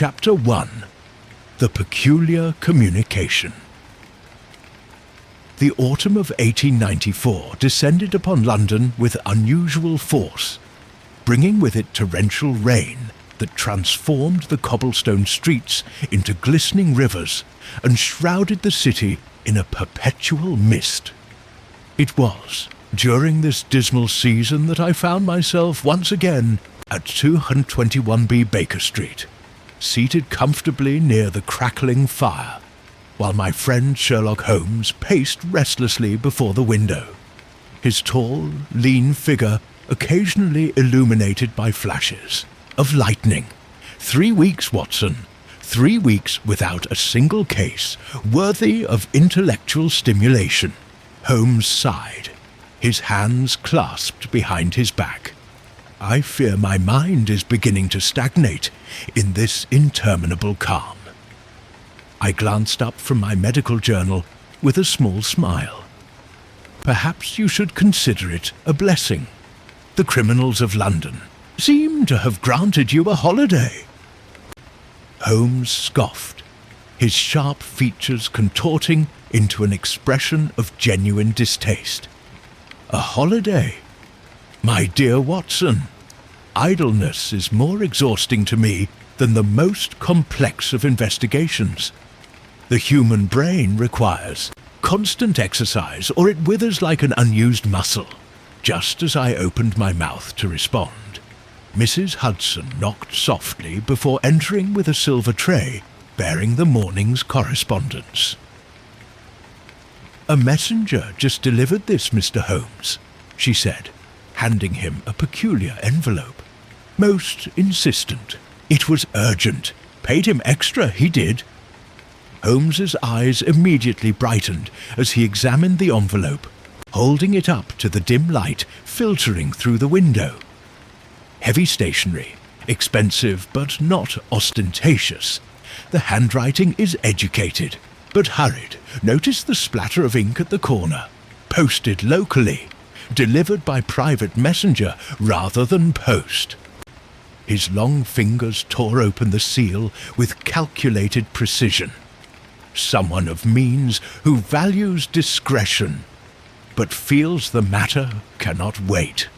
Chapter 1. The Peculiar Communication. The autumn of 1894 descended upon London with unusual force, bringing with it torrential rain that transformed the cobblestone streets into glistening rivers and shrouded the city in a perpetual mist. It was during this dismal season that I found myself once again at 221B Baker Street, seated comfortably near the crackling fire, while my friend Sherlock Holmes paced restlessly before the window, his tall, lean figure occasionally illuminated by flashes of lightning. 3 weeks, Watson. 3 weeks without a single case worthy of intellectual stimulation. Holmes sighed, his hands clasped behind his back. I fear my mind is beginning to stagnate in this interminable calm. I glanced up from my medical journal with a small smile. Perhaps you should consider it a blessing. The criminals of London seem to have granted you a holiday. Holmes scoffed, his sharp features contorting into an expression of genuine distaste. A holiday? My dear Watson, idleness is more exhausting to me than the most complex of investigations. The human brain requires constant exercise or it withers like an unused muscle. Just as I opened my mouth to respond, Mrs. Hudson knocked softly before entering with a silver tray bearing the morning's correspondence. "A messenger just delivered this, Mr. Holmes," she said, handing him a peculiar envelope. "Most insistent. It was urgent. Paid him extra, he did." Holmes's eyes immediately brightened as he examined the envelope, holding it up to the dim light filtering through the window. Heavy stationery, expensive but not ostentatious. The handwriting is educated, but hurried. Notice the splatter of ink at the corner. Posted locally. Delivered by private messenger rather than post. His long fingers tore open the seal with calculated precision. Someone of means who values discretion, but feels the matter cannot wait.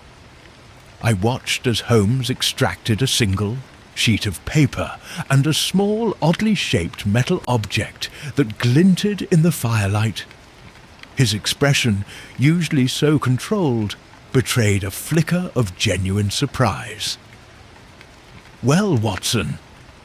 I watched as Holmes extracted a single sheet of paper and a small, oddly shaped metal object that glinted in the firelight. His expression, usually so controlled, betrayed a flicker of genuine surprise. "Well, Watson,"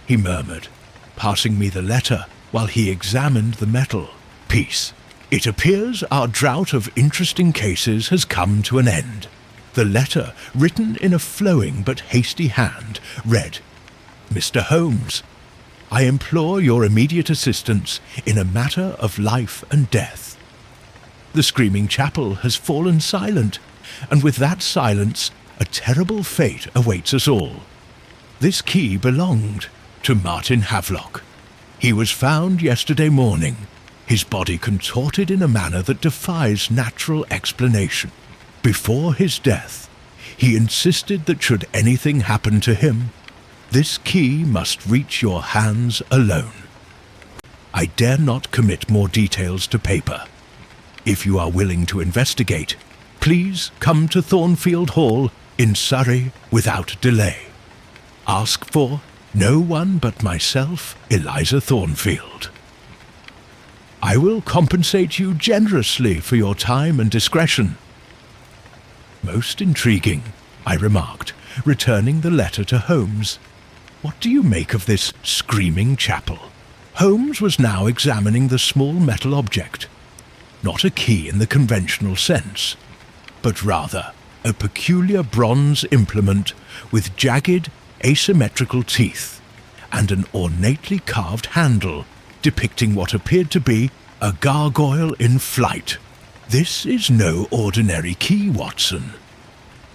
he murmured, passing me the letter while he examined the metal piece. "It appears our drought of interesting cases has come to an end." The letter, written in a flowing but hasty hand, read, "Mr. Holmes, I implore your immediate assistance in a matter of life and death. The screaming chapel has fallen silent, and with that silence, a terrible fate awaits us all. This key belonged to Martin Havelock. He was found yesterday morning, his body contorted in a manner that defies natural explanation. Before his death, he insisted that should anything happen to him, this key must reach your hands alone. I dare not commit more details to paper. If you are willing to investigate, please come to Thornfield Hall in Surrey without delay. Ask for no one but myself, Eliza Thornfield. I will compensate you generously for your time and discretion." "Most intriguing," I remarked, returning the letter to Holmes. "What do you make of this screaming chapel?" Holmes was now examining the small metal object. Not a key in the conventional sense, but rather a peculiar bronze implement with jagged, asymmetrical teeth, and an ornately carved handle depicting what appeared to be a gargoyle in flight. "This is no ordinary key, Watson,"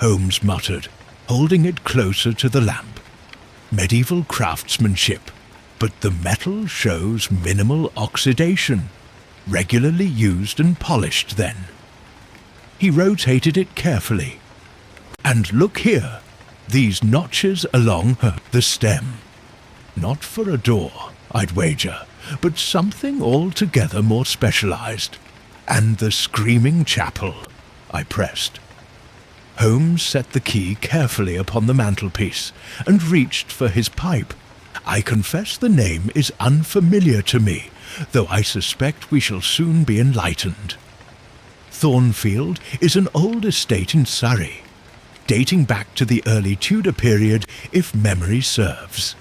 Holmes muttered, holding it closer to the lamp. "Medieval craftsmanship, but the metal shows minimal oxidation, regularly used and polished then." He rotated it carefully. "And look here, these notches along the stem. Not for a door, I'd wager, but something altogether more specialized. And the screaming chapel, I pressed. Holmes set the key carefully upon the mantelpiece and reached for his pipe. I confess the name is unfamiliar to me, though I suspect we shall soon be enlightened. Thornfield is an old estate in Surrey, dating back to the early Tudor period if memory serves.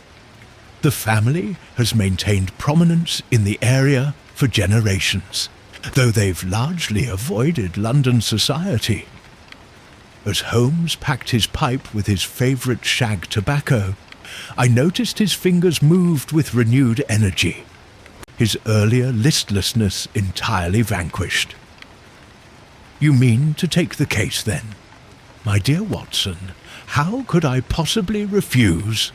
The family has maintained prominence in the area for generations, though they've largely avoided London society. As Holmes packed his pipe with his favourite shag tobacco, I noticed his fingers moved with renewed energy, his earlier listlessness entirely vanquished. "You mean to take the case, then? My dear Watson, how could I possibly refuse?"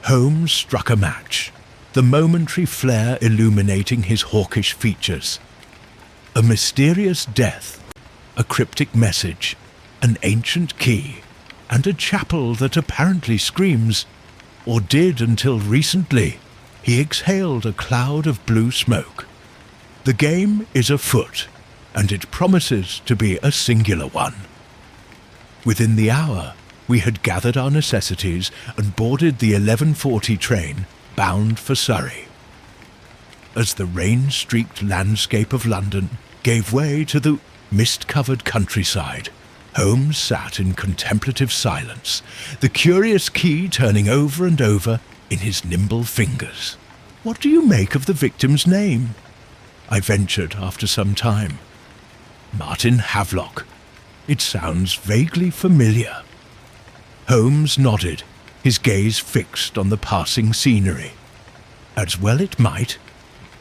Holmes struck a match, the momentary flare illuminating his hawkish features. A mysterious death, a cryptic message, an ancient key, and a chapel that apparently screams, or did until recently. He exhaled a cloud of blue smoke. The game is afoot, and it promises to be a singular one. Within the hour, we had gathered our necessities and boarded the 11:40 train bound for Surrey. As the rain-streaked landscape of London gave way to the mist-covered countryside, Holmes sat in contemplative silence, the curious key turning over and over in his nimble fingers. "What do you make of the victim's name?" I ventured after some time. "Martin Havelock. It sounds vaguely familiar." Holmes nodded, his gaze fixed on the passing scenery. As well it might.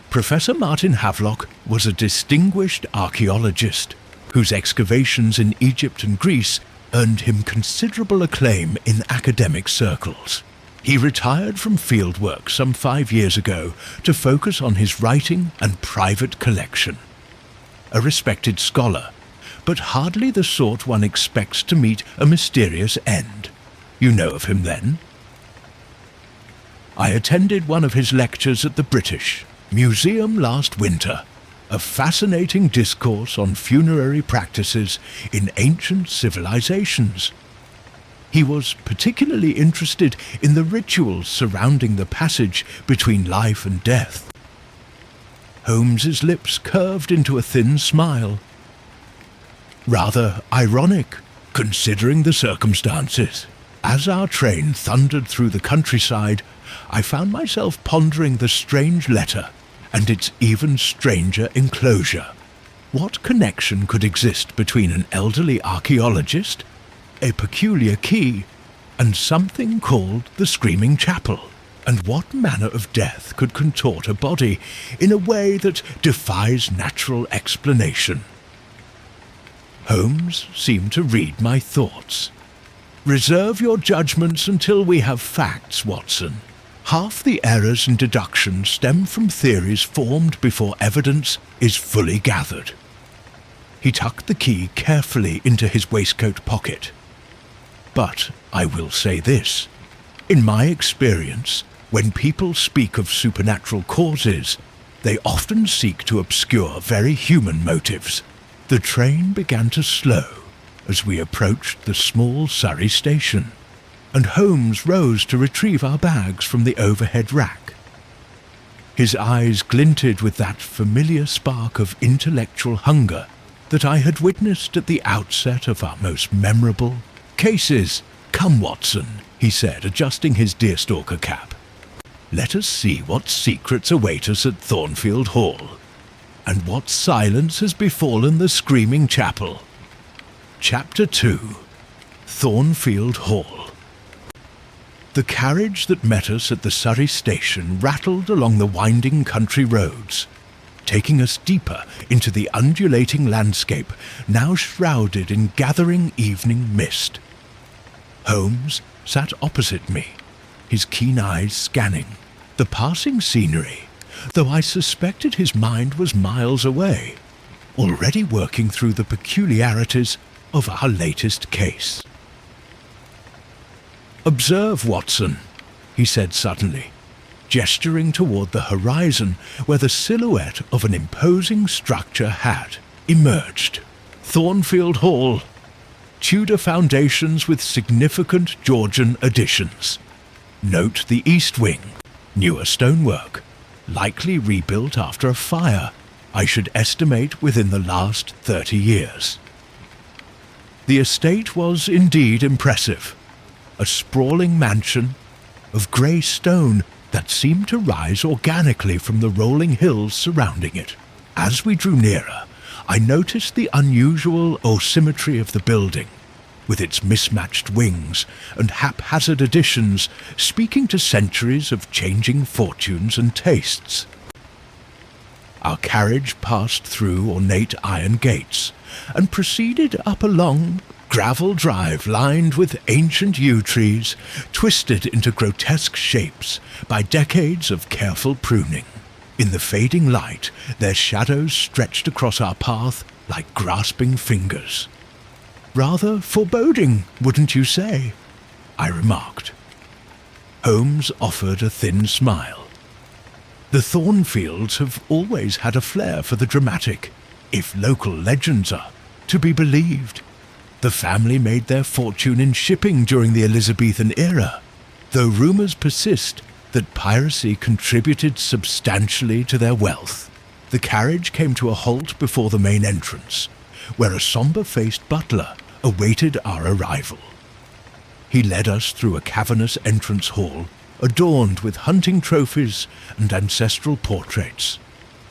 Professor Martin Havelock was a distinguished archaeologist whose excavations in Egypt and Greece earned him considerable acclaim in academic circles. He retired from fieldwork some 5 years ago to focus on his writing and private collection. A respected scholar, but hardly the sort one expects to meet a mysterious end. You know of him, then? I attended one of his lectures at the British Museum last winter, a fascinating discourse on funerary practices in ancient civilizations. He was particularly interested in the rituals surrounding the passage between life and death. Holmes's lips curved into a thin smile. Rather ironic, considering the circumstances. As our train thundered through the countryside, I found myself pondering the strange letter and its even stranger enclosure. What connection could exist between an elderly archaeologist, a peculiar key, and something called the Screaming Chapel? And what manner of death could contort a body in a way that defies natural explanation? Holmes seemed to read my thoughts. "Reserve your judgments until we have facts, Watson. Half the errors and deductions stem from theories formed before evidence is fully gathered." He tucked the key carefully into his waistcoat pocket. "But I will say this. In my experience, when people speak of supernatural causes, they often seek to obscure very human motives." The train began to slow as we approached the small Surrey station, and Holmes rose to retrieve our bags from the overhead rack. His eyes glinted with that familiar spark of intellectual hunger that I had witnessed at the outset of our most memorable cases. "Come, Watson," he said, adjusting his deerstalker cap. "Let us see what secrets await us at Thornfield Hall, and what silence has befallen the Screaming Chapel." Chapter 2. Thornfield Hall. The carriage that met us at the Surrey station rattled along the winding country roads, taking us deeper into the undulating landscape now shrouded in gathering evening mist. Holmes sat opposite me, his keen eyes scanning the passing scenery, though I suspected his mind was miles away, already working through the peculiarities of our latest case. "Observe, Watson. he said suddenly, gesturing toward the horizon where the silhouette of an imposing structure had emerged. Thornfield Hall. Tudor foundations with significant Georgian additions. Note the east wing. Newer stonework. Likely rebuilt after a fire. I should estimate within the last 30 years. The estate was indeed impressive. A sprawling mansion of grey stone that seemed to rise organically from the rolling hills surrounding it. As we drew nearer, I noticed the unusual asymmetry of the building, with its mismatched wings and haphazard additions speaking to centuries of changing fortunes and tastes. Our carriage passed through ornate iron gates and proceeded up a long gravel drive lined with ancient yew trees, twisted into grotesque shapes by decades of careful pruning. In the fading light, their shadows stretched across our path like grasping fingers. Rather foreboding, wouldn't you say? I remarked. Holmes offered a thin smile. The Thornfields have always had a flair for the dramatic, if local legends are to be believed. The family made their fortune in shipping during the Elizabethan era, though rumours persist that piracy contributed substantially to their wealth. The carriage came to a halt before the main entrance, where a sombre-faced butler awaited our arrival. He led us through a cavernous entrance hall adorned with hunting trophies and ancestral portraits,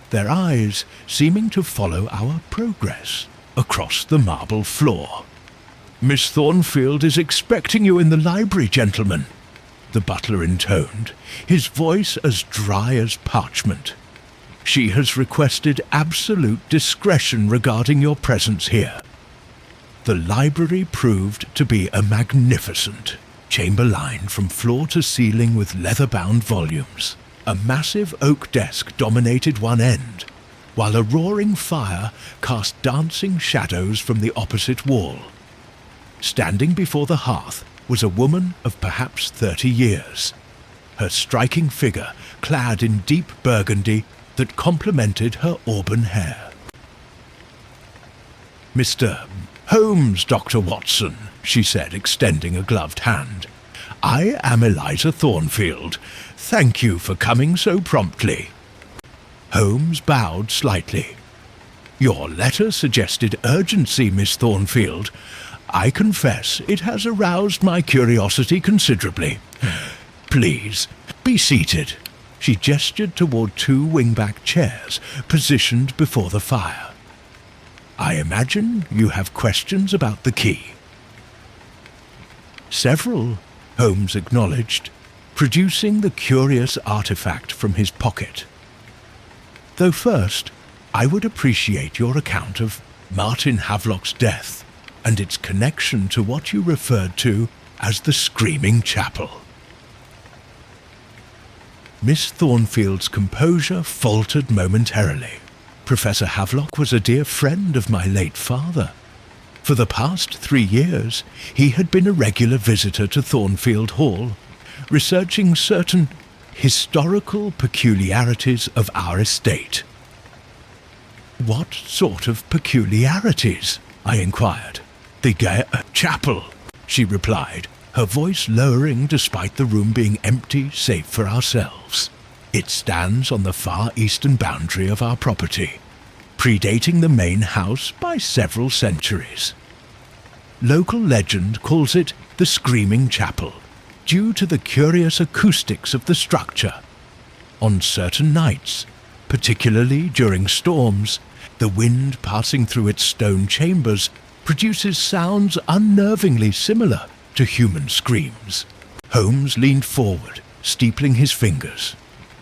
their eyes seeming to follow our progress across the marble floor. "Miss Thornfield is expecting you in the library, gentlemen," the butler intoned, his voice as dry as parchment. "She has requested absolute discretion regarding your presence here." The library proved to be a magnificent chamber lined from floor to ceiling with leather-bound volumes. A massive oak desk dominated one end, while a roaring fire cast dancing shadows from the opposite wall. Standing before the hearth was a woman of perhaps 30 years, her striking figure clad in deep burgundy that complemented her auburn hair. "Mr. Holmes, Dr. Watson," she said, extending a gloved hand. "I am Eliza Thornfield. Thank you for coming so promptly." Holmes bowed slightly. "Your letter suggested urgency, Miss Thornfield. I confess it has aroused my curiosity considerably. Please, be seated." She gestured toward two wingback chairs positioned before the fire. "I imagine you have questions about the key." "Several," Holmes acknowledged, producing the curious artifact from his pocket. "Though first, I would appreciate your account of Martin Havelock's death and its connection to what you referred to as the Screaming Chapel." Miss Thornfield's composure faltered momentarily. Professor Havelock was a dear friend of my late father. For the past 3 years, he had been a regular visitor to Thornfield Hall, researching certain historical peculiarities of our estate. "What sort of peculiarities?" I inquired. "The chapel," she replied, her voice lowering despite the room being empty save for ourselves. "It stands on the far eastern boundary of our property, predating the main house by several centuries. Local legend calls it the Screaming Chapel, due to the curious acoustics of the structure. On certain nights, particularly during storms, the wind passing through its stone chambers produces sounds unnervingly similar to human screams." Holmes leaned forward, steepling his fingers.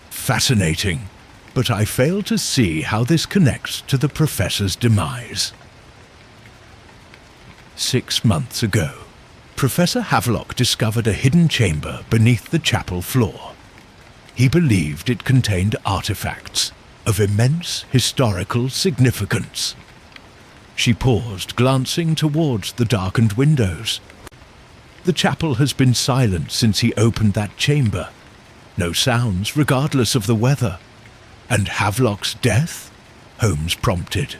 "Fascinating, but I fail to see how this connects to the professor's demise." 6 months ago, Professor Havelock discovered a hidden chamber beneath the chapel floor. He believed it contained artifacts of immense historical significance. She paused, glancing towards the darkened windows. The chapel has been silent since he opened that chamber. No sounds, regardless of the weather. And Havelock's death? Holmes prompted.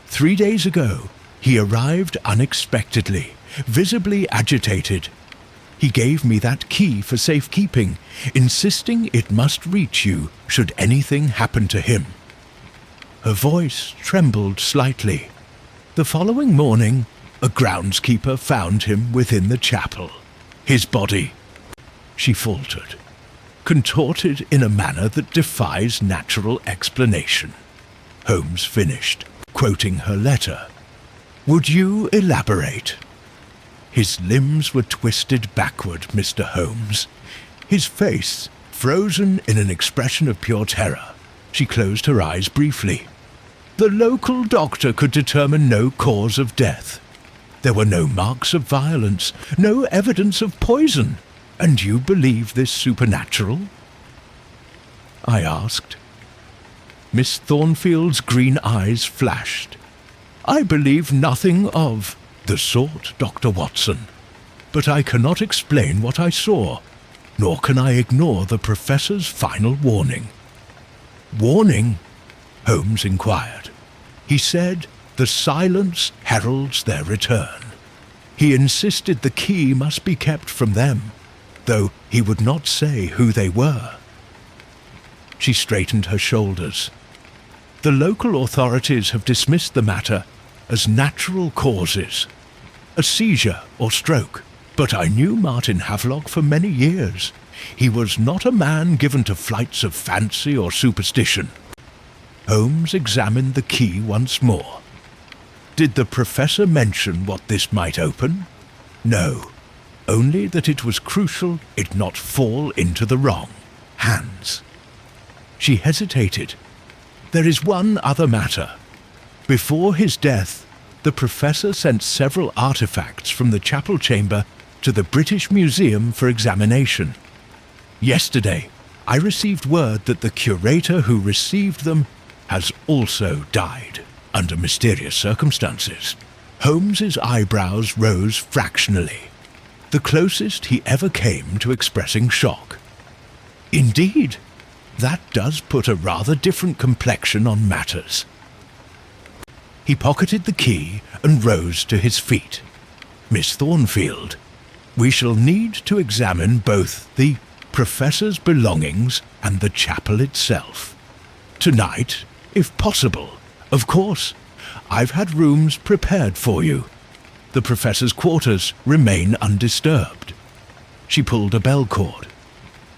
3 days ago, he arrived unexpectedly, visibly agitated. He gave me that key for safekeeping, insisting it must reach you should anything happen to him. Her voice trembled slightly. The following morning, a groundskeeper found him within the chapel. His body, she faltered, contorted in a manner that defies natural explanation. Holmes finished, quoting her letter. Would you elaborate? His limbs were twisted backward, Mr. Holmes. His face, frozen in an expression of pure terror. She closed her eyes briefly. The local doctor could determine no cause of death. There were no marks of violence, no evidence of poison. And you believe this supernatural? I asked. Miss Thornfield's green eyes flashed. I believe nothing of the sort, Dr. Watson. But I cannot explain what I saw, nor can I ignore the professor's final warning. Warning? Holmes inquired. He said the silence heralds their return. He insisted the key must be kept from them, though he would not say who they were. She straightened her shoulders. The local authorities have dismissed the matter as natural causes, a seizure or stroke. But I knew Martin Havelock for many years. He was not a man given to flights of fancy or superstition. Holmes examined the key once more. Did the professor mention what this might open? No, only that it was crucial it not fall into the wrong hands. She hesitated. There is one other matter. Before his death, the professor sent several artifacts from the chapel chamber to the British Museum for examination. Yesterday, I received word that the curator who received them has also died, under mysterious circumstances. Holmes's eyebrows rose fractionally, the closest he ever came to expressing shock. Indeed, that does put a rather different complexion on matters. He pocketed the key and rose to his feet. Miss Thornfield, we shall need to examine both the professor's belongings and the chapel itself. Tonight, if possible. Of course, I've had rooms prepared for you. The professor's quarters remain undisturbed. She pulled a bell cord.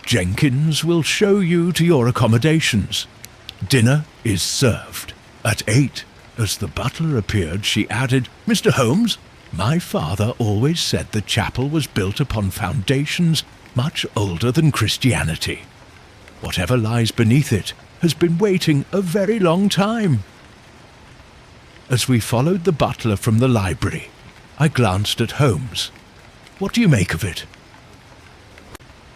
Jenkins will show you to your accommodations. Dinner is served. At 8, as the butler appeared, she added, Mr. Holmes, my father always said the chapel was built upon foundations much older than Christianity. Whatever lies beneath it has been waiting a very long time. As we followed the butler from the library, I glanced at Holmes. What do you make of it?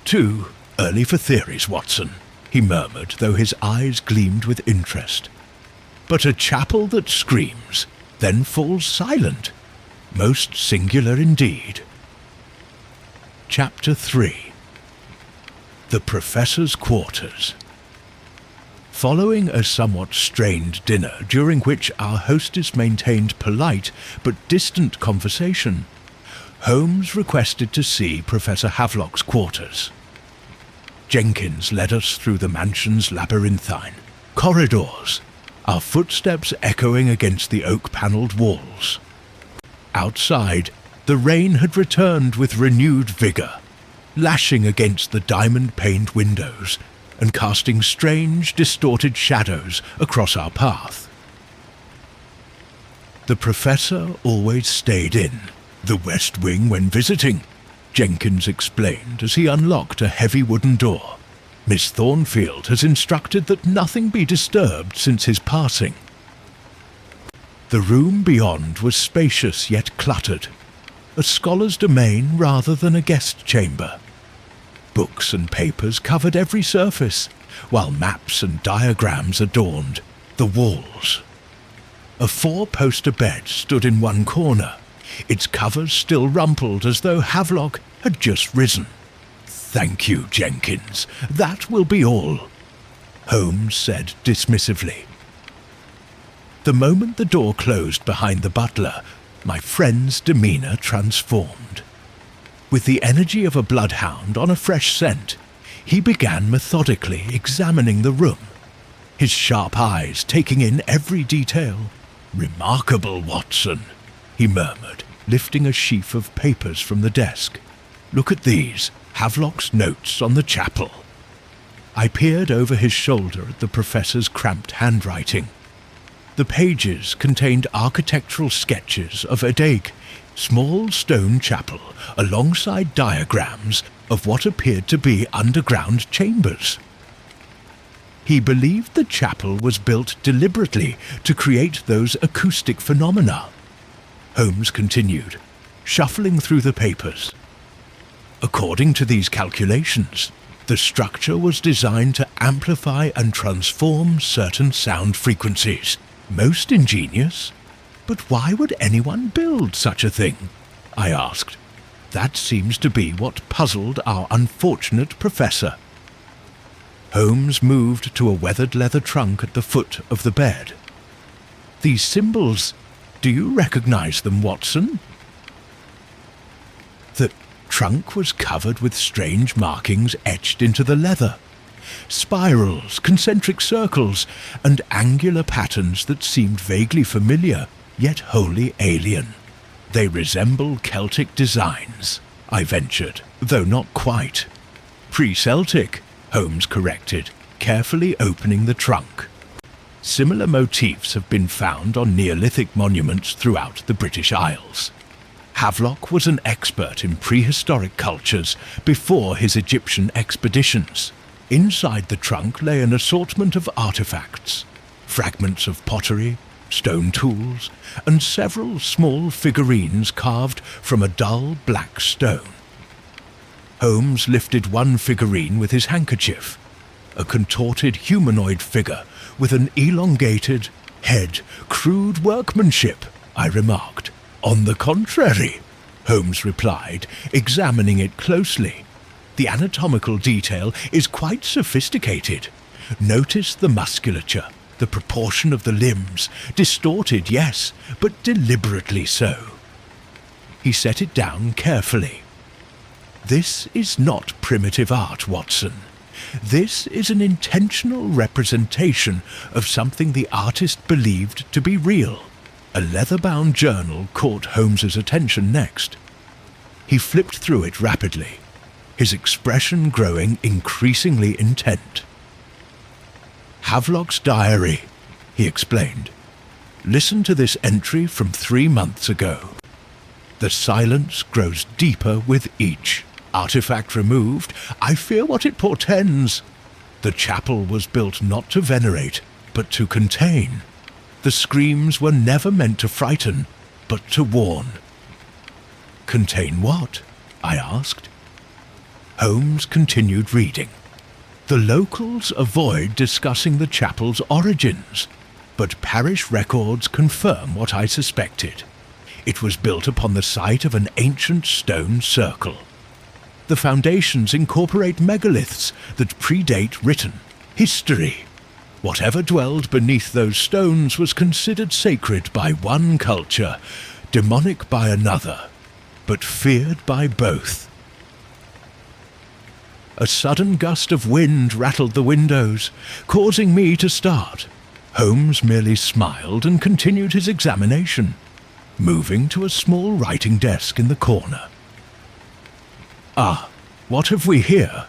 Too early for theories, Watson, he murmured, though his eyes gleamed with interest. But a chapel that screams, then falls silent. Most singular indeed. Chapter 3. The Professor's Quarters. Following a somewhat strained dinner, during which our hostess maintained polite but distant conversation, Holmes requested to see Professor Havelock's quarters. Jenkins led us through the mansion's labyrinthine corridors, our footsteps echoing against the oak-panelled walls. Outside, the rain had returned with renewed vigour, lashing against the diamond-paned windows and casting strange, distorted shadows across our path. The professor always stayed in the west wing when visiting, Jenkins explained as he unlocked a heavy wooden door. Miss Thornfield has instructed that nothing be disturbed since his passing. The room beyond was spacious yet cluttered, a scholar's domain rather than a guest chamber. Books and papers covered every surface, while maps and diagrams adorned the walls. A 4-poster bed stood in one corner, its covers still rumpled as though Havelock had just risen. "Thank you, Jenkins. That will be all," Holmes said dismissively. The moment the door closed behind the butler, my friend's demeanour transformed. With the energy of a bloodhound on a fresh scent, he began methodically examining the room, his sharp eyes taking in every detail. "Remarkable, Watson," he murmured, lifting a sheaf of papers from the desk. "Look at these, Havelock's notes on the chapel." I peered over his shoulder at the professor's cramped handwriting. The pages contained architectural sketches of Edake, small stone chapel, alongside diagrams of what appeared to be underground chambers. He believed the chapel was built deliberately to create those acoustic phenomena. Holmes continued, shuffling through the papers. According to these calculations, the structure was designed to amplify and transform certain sound frequencies. Most ingenious. But why would anyone build such a thing? I asked. That seems to be what puzzled our unfortunate professor. Holmes moved to a weathered leather trunk at the foot of the bed. "These symbols, do you recognize them, Watson?" The trunk was covered with strange markings etched into the leather. Spirals, concentric circles, and angular patterns that seemed vaguely familiar, yet wholly alien. "They resemble Celtic designs," I ventured, though not quite. "Pre-Celtic," Holmes corrected, carefully opening the trunk. Similar motifs have been found on Neolithic monuments throughout the British Isles. Havelock was an expert in prehistoric cultures before his Egyptian expeditions. Inside the trunk lay an assortment of artifacts, fragments of pottery, stone tools, and several small figurines carved from a dull black stone. Holmes lifted one figurine with his handkerchief, a contorted humanoid figure with an elongated head. "Crude workmanship," I remarked. "On the contrary," Holmes replied, examining it closely. "The anatomical detail is quite sophisticated. Notice the musculature, the proportion of the limbs, distorted, yes, but deliberately so." He set it down carefully. "This is not primitive art, Watson. This is an intentional representation of something the artist believed to be real." A leather-bound journal caught Holmes's attention next. He flipped through it rapidly, his expression growing increasingly intent. "Havelock's diary," he explained. "Listen to this entry from 3 months ago. The silence grows deeper with each. Artifact removed. I fear what it portends. The chapel was built not to venerate, but to contain. The screams were never meant to frighten, but to warn." "Contain what?" I asked. Holmes continued reading. "The locals avoid discussing the chapel's origins, but parish records confirm what I suspected. It was built upon the site of an ancient stone circle. The foundations incorporate megaliths that predate written history. Whatever dwelled beneath those stones was considered sacred by one culture, demonic by another, but feared by both." A sudden gust of wind rattled the windows, causing me to start. Holmes merely smiled and continued his examination, moving to a small writing desk in the corner. "Ah, what have we here?"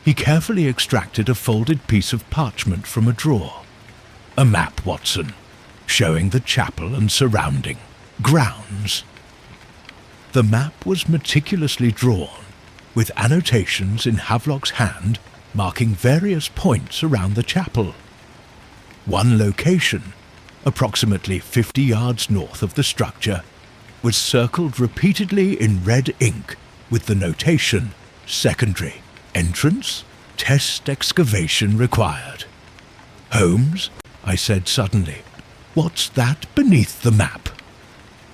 He carefully extracted a folded piece of parchment from a drawer. "A map, Watson, showing the chapel and surrounding grounds." The map was meticulously drawn, with annotations in Havelock's hand marking various points around the chapel. One location, approximately 50 yards north of the structure, was circled repeatedly in red ink with the notation, "Secondary. Entrance, test excavation required." "Holmes," I said suddenly, "what's that beneath the map?"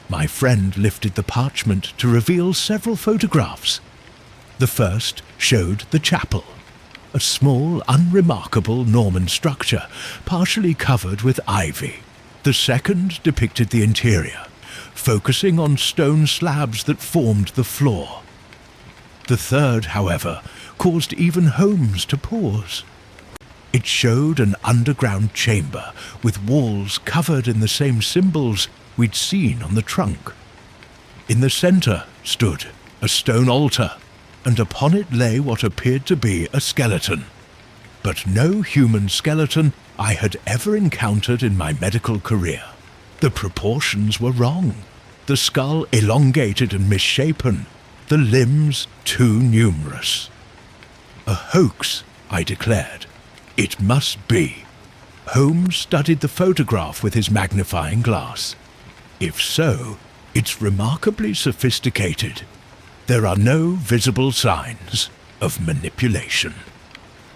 My friend lifted the parchment to reveal several photographs, The first showed the chapel, a small, unremarkable Norman structure, partially covered with ivy. The second depicted the interior, focusing on stone slabs that formed the floor. The third, however, caused even Holmes to pause. It showed an underground chamber with walls covered in the same symbols we'd seen on the trunk. In the centre stood a stone altar, and upon it lay what appeared to be a skeleton. But no human skeleton I had ever encountered in my medical career. The proportions were wrong, the skull elongated and misshapen, the limbs too numerous. A hoax, I declared. It must be. Holmes studied the photograph with his magnifying glass. If so, it's remarkably sophisticated. There are no visible signs of manipulation.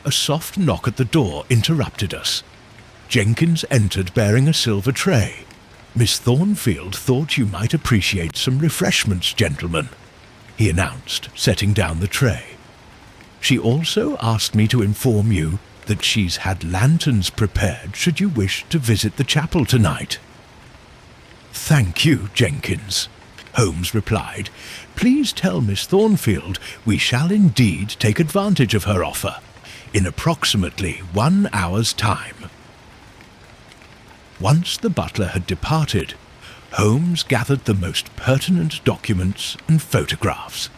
A soft knock at the door interrupted us. Jenkins entered bearing a silver tray. "Miss Thornfield thought you might appreciate some refreshments, gentlemen," he announced, setting down the tray. "She also asked me to inform you that she's had lanterns prepared should you wish to visit the chapel tonight." "Thank you, Jenkins," Holmes replied. "Please tell Miss Thornfield we shall indeed take advantage of her offer in approximately 1 hour's time." Once the butler had departed, Holmes gathered the most pertinent documents and photographs.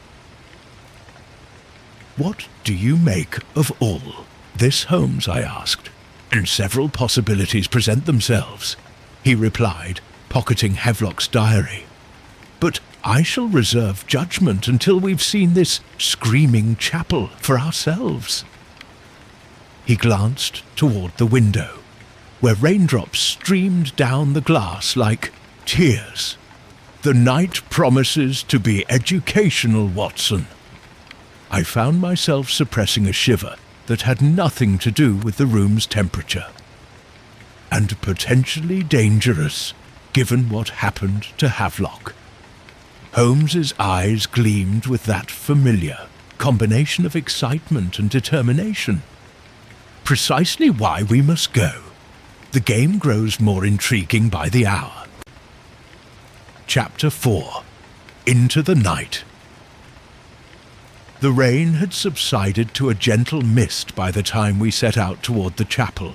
"What do you make of all this, Holmes?" I asked. "And several possibilities present themselves," he replied, pocketing Havelock's diary. "But I shall reserve judgment until we've seen this screaming chapel for ourselves." He glanced toward the window, where raindrops streamed down the glass like tears. "The night promises to be educational, Watson." I found myself suppressing a shiver that had nothing to do with the room's temperature. "And potentially dangerous, given what happened to Havelock." Holmes's eyes gleamed with that familiar combination of excitement and determination. "Precisely why we must go. The game grows more intriguing by the hour." Chapter 4. Into the Night. The rain had subsided to a gentle mist by the time we set out toward the chapel,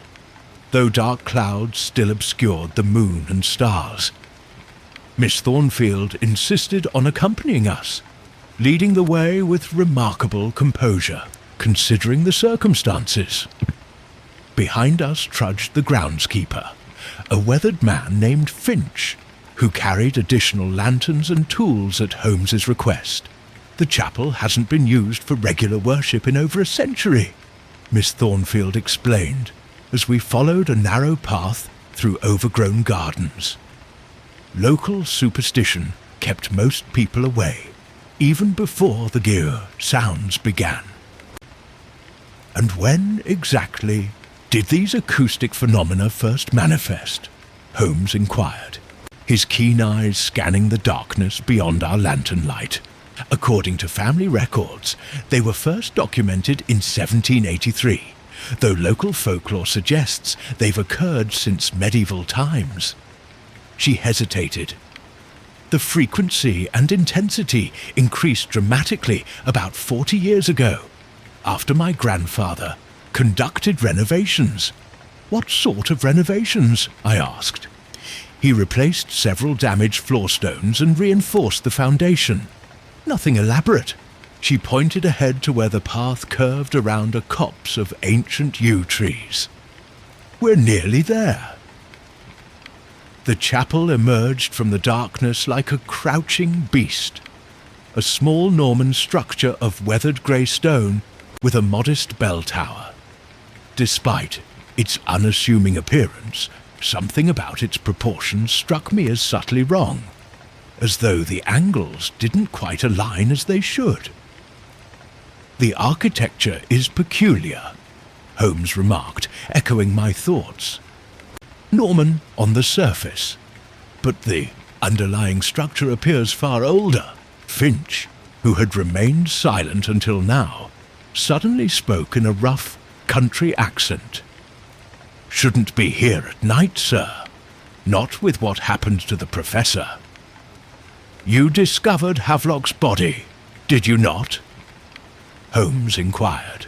though dark clouds still obscured the moon and stars. Miss Thornfield insisted on accompanying us, leading the way with remarkable composure, considering the circumstances. Behind us trudged the groundskeeper, a weathered man named Finch, who carried additional lanterns and tools at Holmes's request. "The chapel hasn't been used for regular worship in over a century," Miss Thornfield explained, as we followed a narrow path through overgrown gardens. Local superstition kept most people away, even before the gear sounds began. "And when exactly did these acoustic phenomena first manifest?" Holmes inquired, his keen eyes scanning the darkness beyond our lantern light. "According to family records, they were first documented in 1783, though local folklore suggests they've occurred since medieval times." She hesitated. "The frequency and intensity increased dramatically about 40 years ago, after my grandfather conducted renovations." "What sort of renovations?" I asked. "He replaced several damaged floor stones and reinforced the foundation. Nothing elaborate." She pointed ahead to where the path curved around a copse of ancient yew trees. "We're nearly there." The chapel emerged from the darkness like a crouching beast, a small Norman structure of weathered grey stone with a modest bell tower. Despite its unassuming appearance, something about its proportions struck me as subtly wrong, as though the angles didn't quite align as they should. "The architecture is peculiar," Holmes remarked, echoing my thoughts. "Norman on the surface, but the underlying structure appears far older." Finch who had remained silent until now, suddenly spoke in a rough country accent. "Shouldn't be here at night, sir. Not with what happened to the Professor. You discovered Havelock's body, did you not?" Holmes inquired.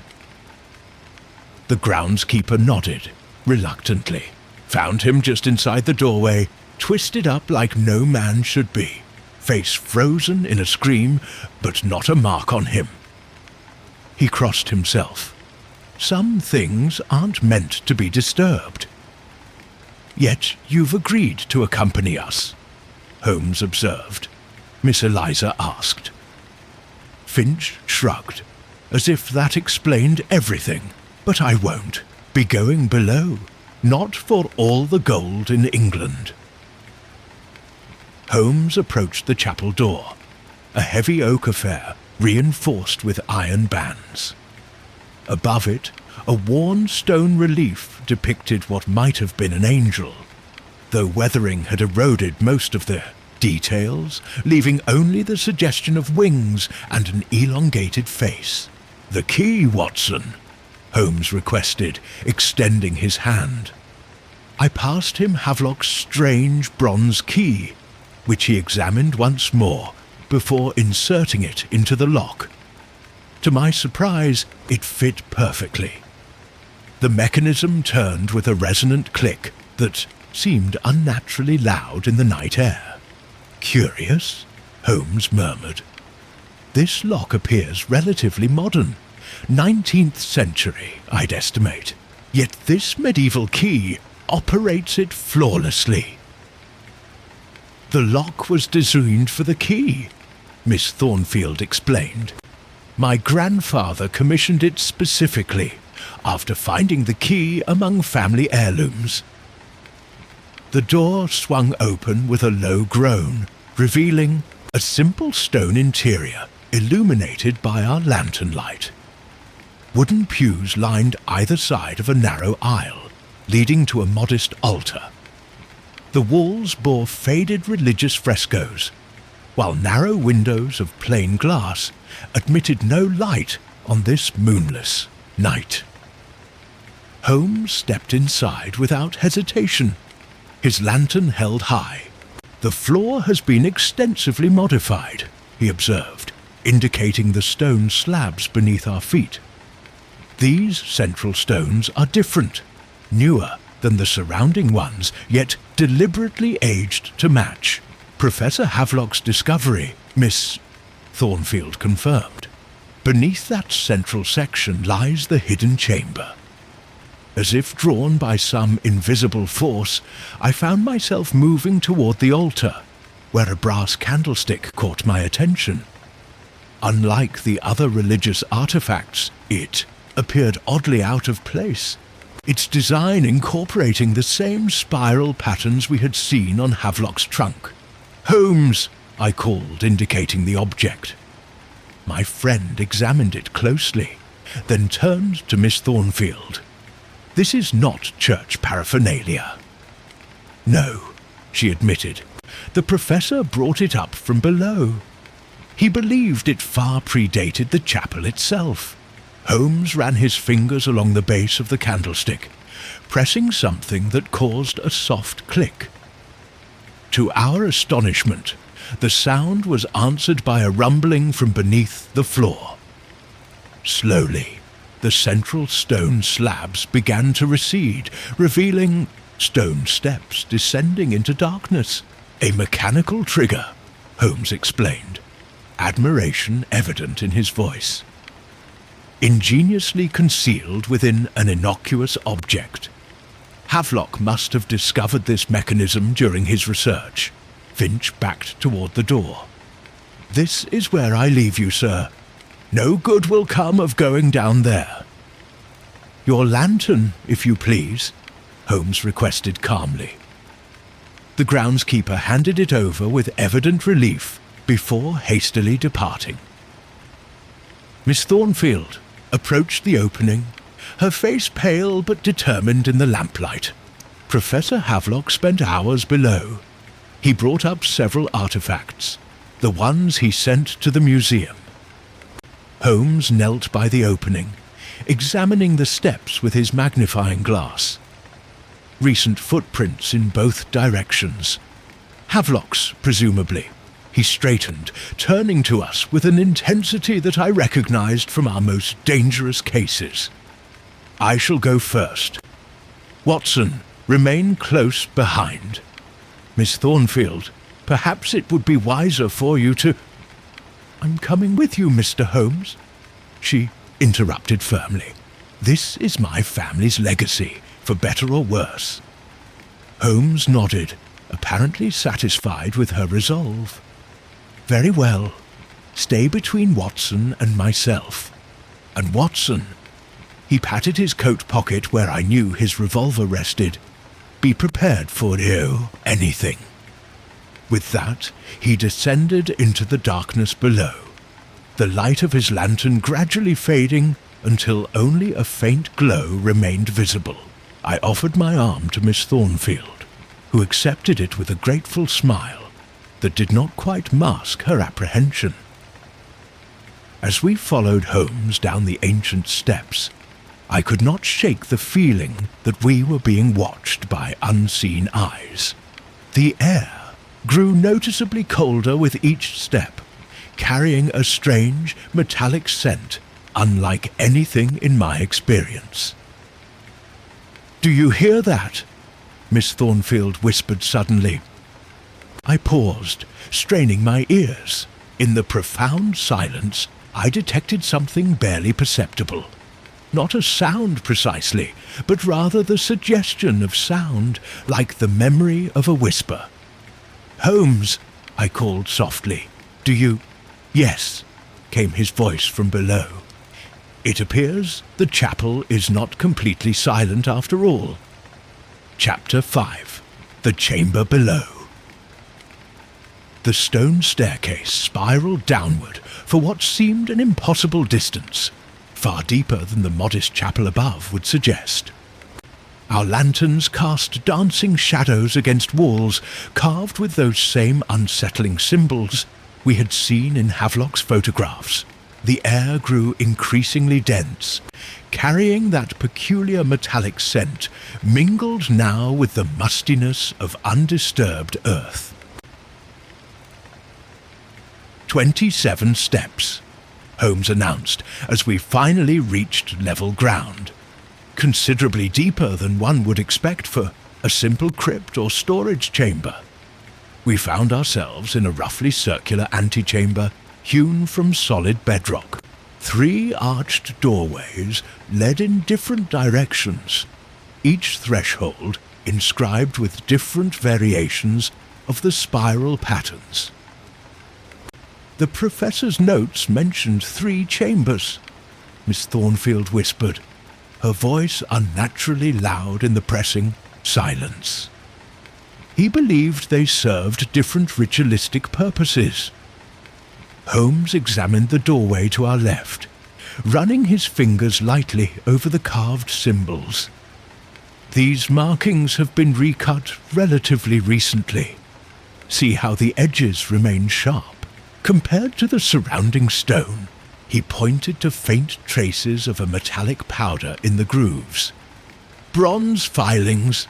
The groundskeeper nodded, reluctantly, found him just inside the doorway, twisted up like no man should be, face frozen in a scream, but not a mark on him. He crossed himself. Some things aren't meant to be disturbed. "Yet you've agreed to accompany us," Holmes observed. Miss Eliza asked. Finch shrugged, as if that explained everything. "But I won't be going below, not for all the gold in England." Holmes approached the chapel door, a heavy oak affair reinforced with iron bands. Above it, a worn stone relief depicted what might have been an angel, though weathering had eroded most of the details, leaving only the suggestion of wings and an elongated face. "The key, Watson," Holmes requested, extending his hand. I passed him Havelock's strange bronze key, which he examined once more before inserting it into the lock. To my surprise, it fit perfectly. The mechanism turned with a resonant click that seemed unnaturally loud in the night air. "Curious," Holmes murmured. "This lock appears relatively modern, 19th century, I'd estimate, yet this medieval key operates it flawlessly." "The lock was designed for the key," Miss Thornfield explained. "My grandfather commissioned it specifically after finding the key among family heirlooms." The door swung open with a low groan, revealing a simple stone interior illuminated by our lantern light. Wooden pews lined either side of a narrow aisle, leading to a modest altar. The walls bore faded religious frescoes, while narrow windows of plain glass admitted no light on this moonless night. Holmes stepped inside without hesitation, his lantern held high. "The floor has been extensively modified," he observed, indicating the stone slabs beneath our feet. "These central stones are different, newer than the surrounding ones, yet deliberately aged to match. Professor Havelock's discovery, Miss Thornfield confirmed. Beneath that central section lies the hidden chamber." As if drawn by some invisible force, I found myself moving toward the altar, where a brass candlestick caught my attention. Unlike the other religious artifacts, it appeared oddly out of place, its design incorporating the same spiral patterns we had seen on Havelock's trunk. "Holmes!" I called, indicating the object. My friend examined it closely, then turned to Miss Thornfield. "This is not church paraphernalia." "No," she admitted. "The professor brought it up from below. He believed it far predated the chapel itself." Holmes ran his fingers along the base of the candlestick, pressing something that caused a soft click. To our astonishment, the sound was answered by a rumbling from beneath the floor. Slowly, the central stone slabs began to recede, revealing stone steps descending into darkness. "A mechanical trigger," Holmes explained, admiration evident in his voice. "Ingeniously concealed within an innocuous object. Havelock must have discovered this mechanism during his research." Finch backed toward the door. "This is where I leave you, sir. No good will come of going down there." "Your lantern, if you please," Holmes requested calmly. The groundskeeper handed it over with evident relief before hastily departing. Miss Thornfield approached the opening, her face pale but determined in the lamplight. Professor Havelock spent hours below. He brought up several artifacts, the ones he sent to the museum. Holmes knelt by the opening, examining the steps with his magnifying glass. Recent footprints in both directions. Havelock's, presumably. He straightened, turning to us with an intensity that I recognized from our most dangerous cases. I shall go first. Watson, remain close behind. Miss Thornfield, perhaps it would be wiser for you to— I'm coming with you, Mr. Holmes, she interrupted firmly. This is my family's legacy, for better or worse. Holmes nodded, apparently satisfied with her resolve. Very well. Stay between Watson and myself. And Watson— he patted his coat pocket where I knew his revolver rested. Be prepared for anything. With that, he descended into the darkness below, the light of his lantern gradually fading until only a faint glow remained visible. I offered my arm to Miss Thornfield, who accepted it with a grateful smile that did not quite mask her apprehension. As we followed Holmes down the ancient steps, I could not shake the feeling that we were being watched by unseen eyes. The air grew noticeably colder with each step, carrying a strange, metallic scent unlike anything in my experience. "Do you hear that?" Miss Thornfield whispered suddenly. I paused, straining my ears. In the profound silence, I detected something barely perceptible. Not a sound precisely, but rather the suggestion of sound, like the memory of a whisper. "Holmes," I called softly. "Do you—" "Yes," came his voice from below. "It appears the chapel is not completely silent after all." Chapter 5. The Chamber Below. The stone staircase spiraled downward for what seemed an impossible distance, far deeper than the modest chapel above would suggest. Our lanterns cast dancing shadows against walls carved with those same unsettling symbols we had seen in Havelock's photographs. The air grew increasingly dense, carrying that peculiar metallic scent, mingled now with the mustiness of undisturbed earth. 27 steps, Holmes announced as we finally reached level ground, considerably deeper than one would expect for a simple crypt or storage chamber. We found ourselves in a roughly circular antechamber hewn from solid bedrock. 3 arched doorways led in different directions, each threshold inscribed with different variations of the spiral patterns. "The professor's notes mentioned 3 chambers," Miss Thornfield whispered, her voice unnaturally loud in the pressing silence. "He believed they served different ritualistic purposes." Holmes examined the doorway to our left, running his fingers lightly over the carved symbols. "These markings have been recut relatively recently. See how the edges remain sharp. Compared to the surrounding stone," he pointed to faint traces of a metallic powder in the grooves. "Bronze filings.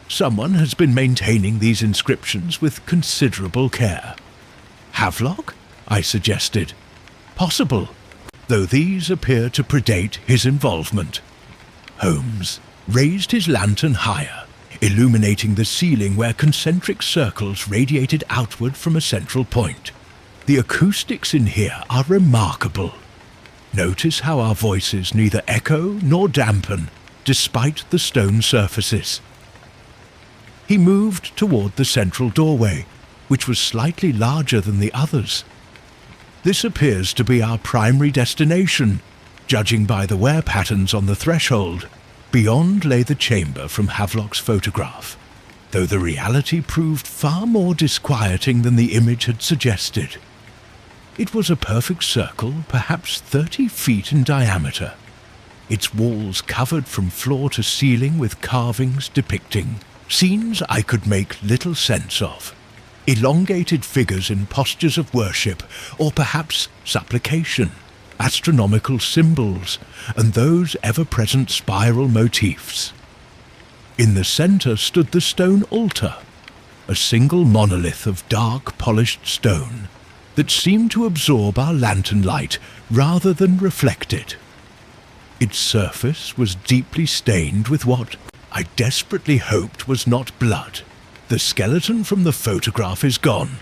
Someone has been maintaining these inscriptions with considerable care." "Havelock?" I suggested. "Possible, though these appear to predate his involvement." Holmes raised his lantern higher, illuminating the ceiling where concentric circles radiated outward from a central point. "The acoustics in here are remarkable. Notice how our voices neither echo nor dampen, despite the stone surfaces." He moved toward the central doorway, which was slightly larger than the others. "This appears to be our primary destination, judging by the wear patterns on the threshold." Beyond lay the chamber from Havelock's photograph, though the reality proved far more disquieting than the image had suggested. It was a perfect circle, perhaps 30 feet in diameter, its walls covered from floor to ceiling with carvings depicting scenes I could make little sense of. Elongated figures in postures of worship, or perhaps supplication, astronomical symbols, and those ever-present spiral motifs. In the centre stood the stone altar, a single monolith of dark polished stone that seemed to absorb our lantern light rather than reflect it. Its surface was deeply stained with what I desperately hoped was not blood. "The skeleton from the photograph is gone,"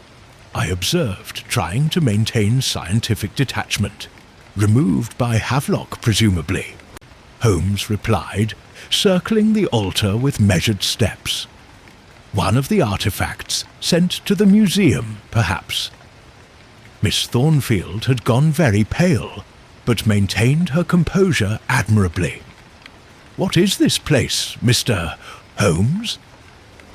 I observed, trying to maintain scientific detachment. "Removed by Havelock, presumably," Holmes replied, circling the altar with measured steps. "One of the artifacts sent to the museum, perhaps." Miss Thornfield had gone very pale, but maintained her composure admirably. "What is this place, Mr. Holmes?"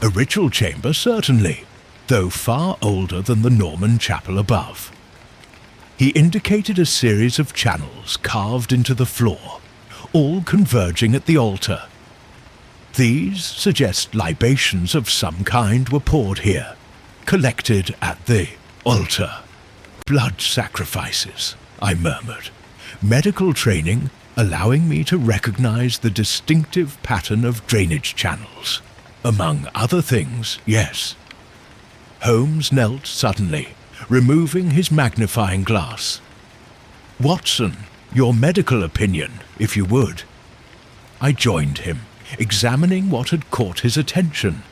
"A ritual chamber, certainly, though far older than the Norman chapel above." He indicated a series of channels carved into the floor, all converging at the altar. "These suggest libations of some kind were poured here, collected at the altar." "Blood sacrifices," I murmured, medical training allowing me to recognize the distinctive pattern of drainage channels. "Among other things, yes." Holmes knelt suddenly, removing his magnifying glass. "Watson, your medical opinion, if you would." I joined him, examining what had caught his attention.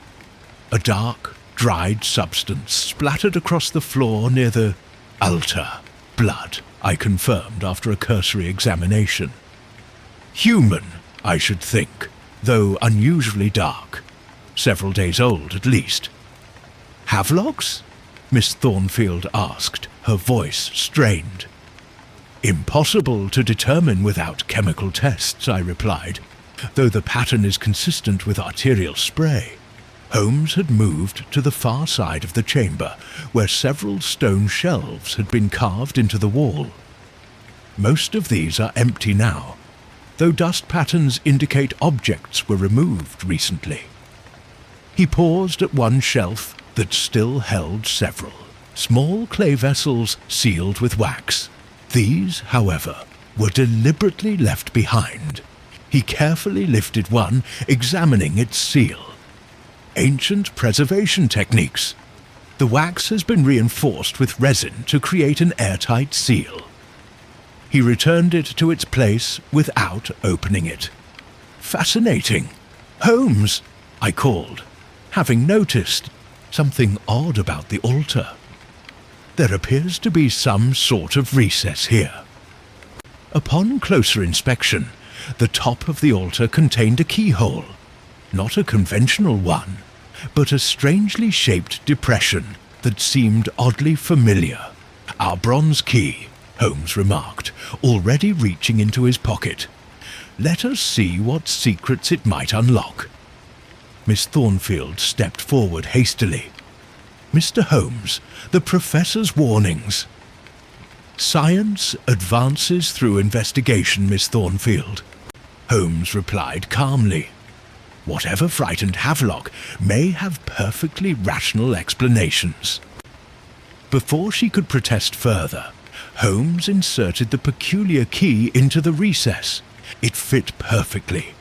A dark, dried substance splattered across the floor near the altar. "Blood," I confirmed after a cursory examination. "Human, I should think, though unusually dark. Several days old, at least." "Havelock's?" Miss Thornfield asked, her voice strained. "Impossible to determine without chemical tests," I replied, "though the pattern is consistent with arterial spray." Holmes had moved to the far side of the chamber, where several stone shelves had been carved into the wall. Most of these are empty now, though dust patterns indicate objects were removed recently. He paused at one shelf that still held several small clay vessels sealed with wax. These, however, were deliberately left behind. He carefully lifted one, examining its seal. "Ancient preservation techniques. The wax has been reinforced with resin to create an airtight seal." He returned it to its place without opening it. "Fascinating. Holmes," I called, having noticed something odd about the altar. "There appears to be some sort of recess here." Upon closer inspection, the top of the altar contained a keyhole, not a conventional one, but a strangely shaped depression that seemed oddly familiar. "Our bronze key," Holmes remarked, already reaching into his pocket. "Let us see what secrets it might unlock." Miss Thornfield stepped forward hastily. "Mr. Holmes, the Professor's warnings." "Science advances through investigation, Miss Thornfield," Holmes replied calmly. "Whatever frightened Havelock may have perfectly rational explanations." Before she could protest further, Holmes inserted the peculiar key into the recess. It fit perfectly,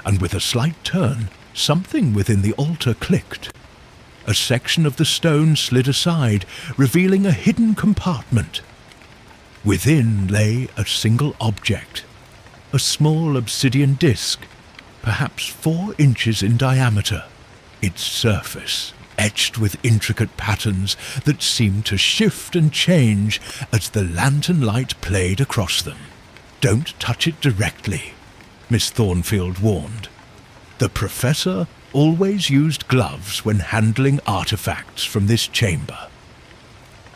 and with a slight turn, something within the altar clicked. A section of the stone slid aside, revealing a hidden compartment. Within lay a single object, a small obsidian disc, perhaps 4 inches in diameter, its surface etched with intricate patterns that seemed to shift and change as the lantern light played across them. "Don't touch it directly," Miss Thornfield warned. "The Professor always used gloves when handling artifacts from this chamber."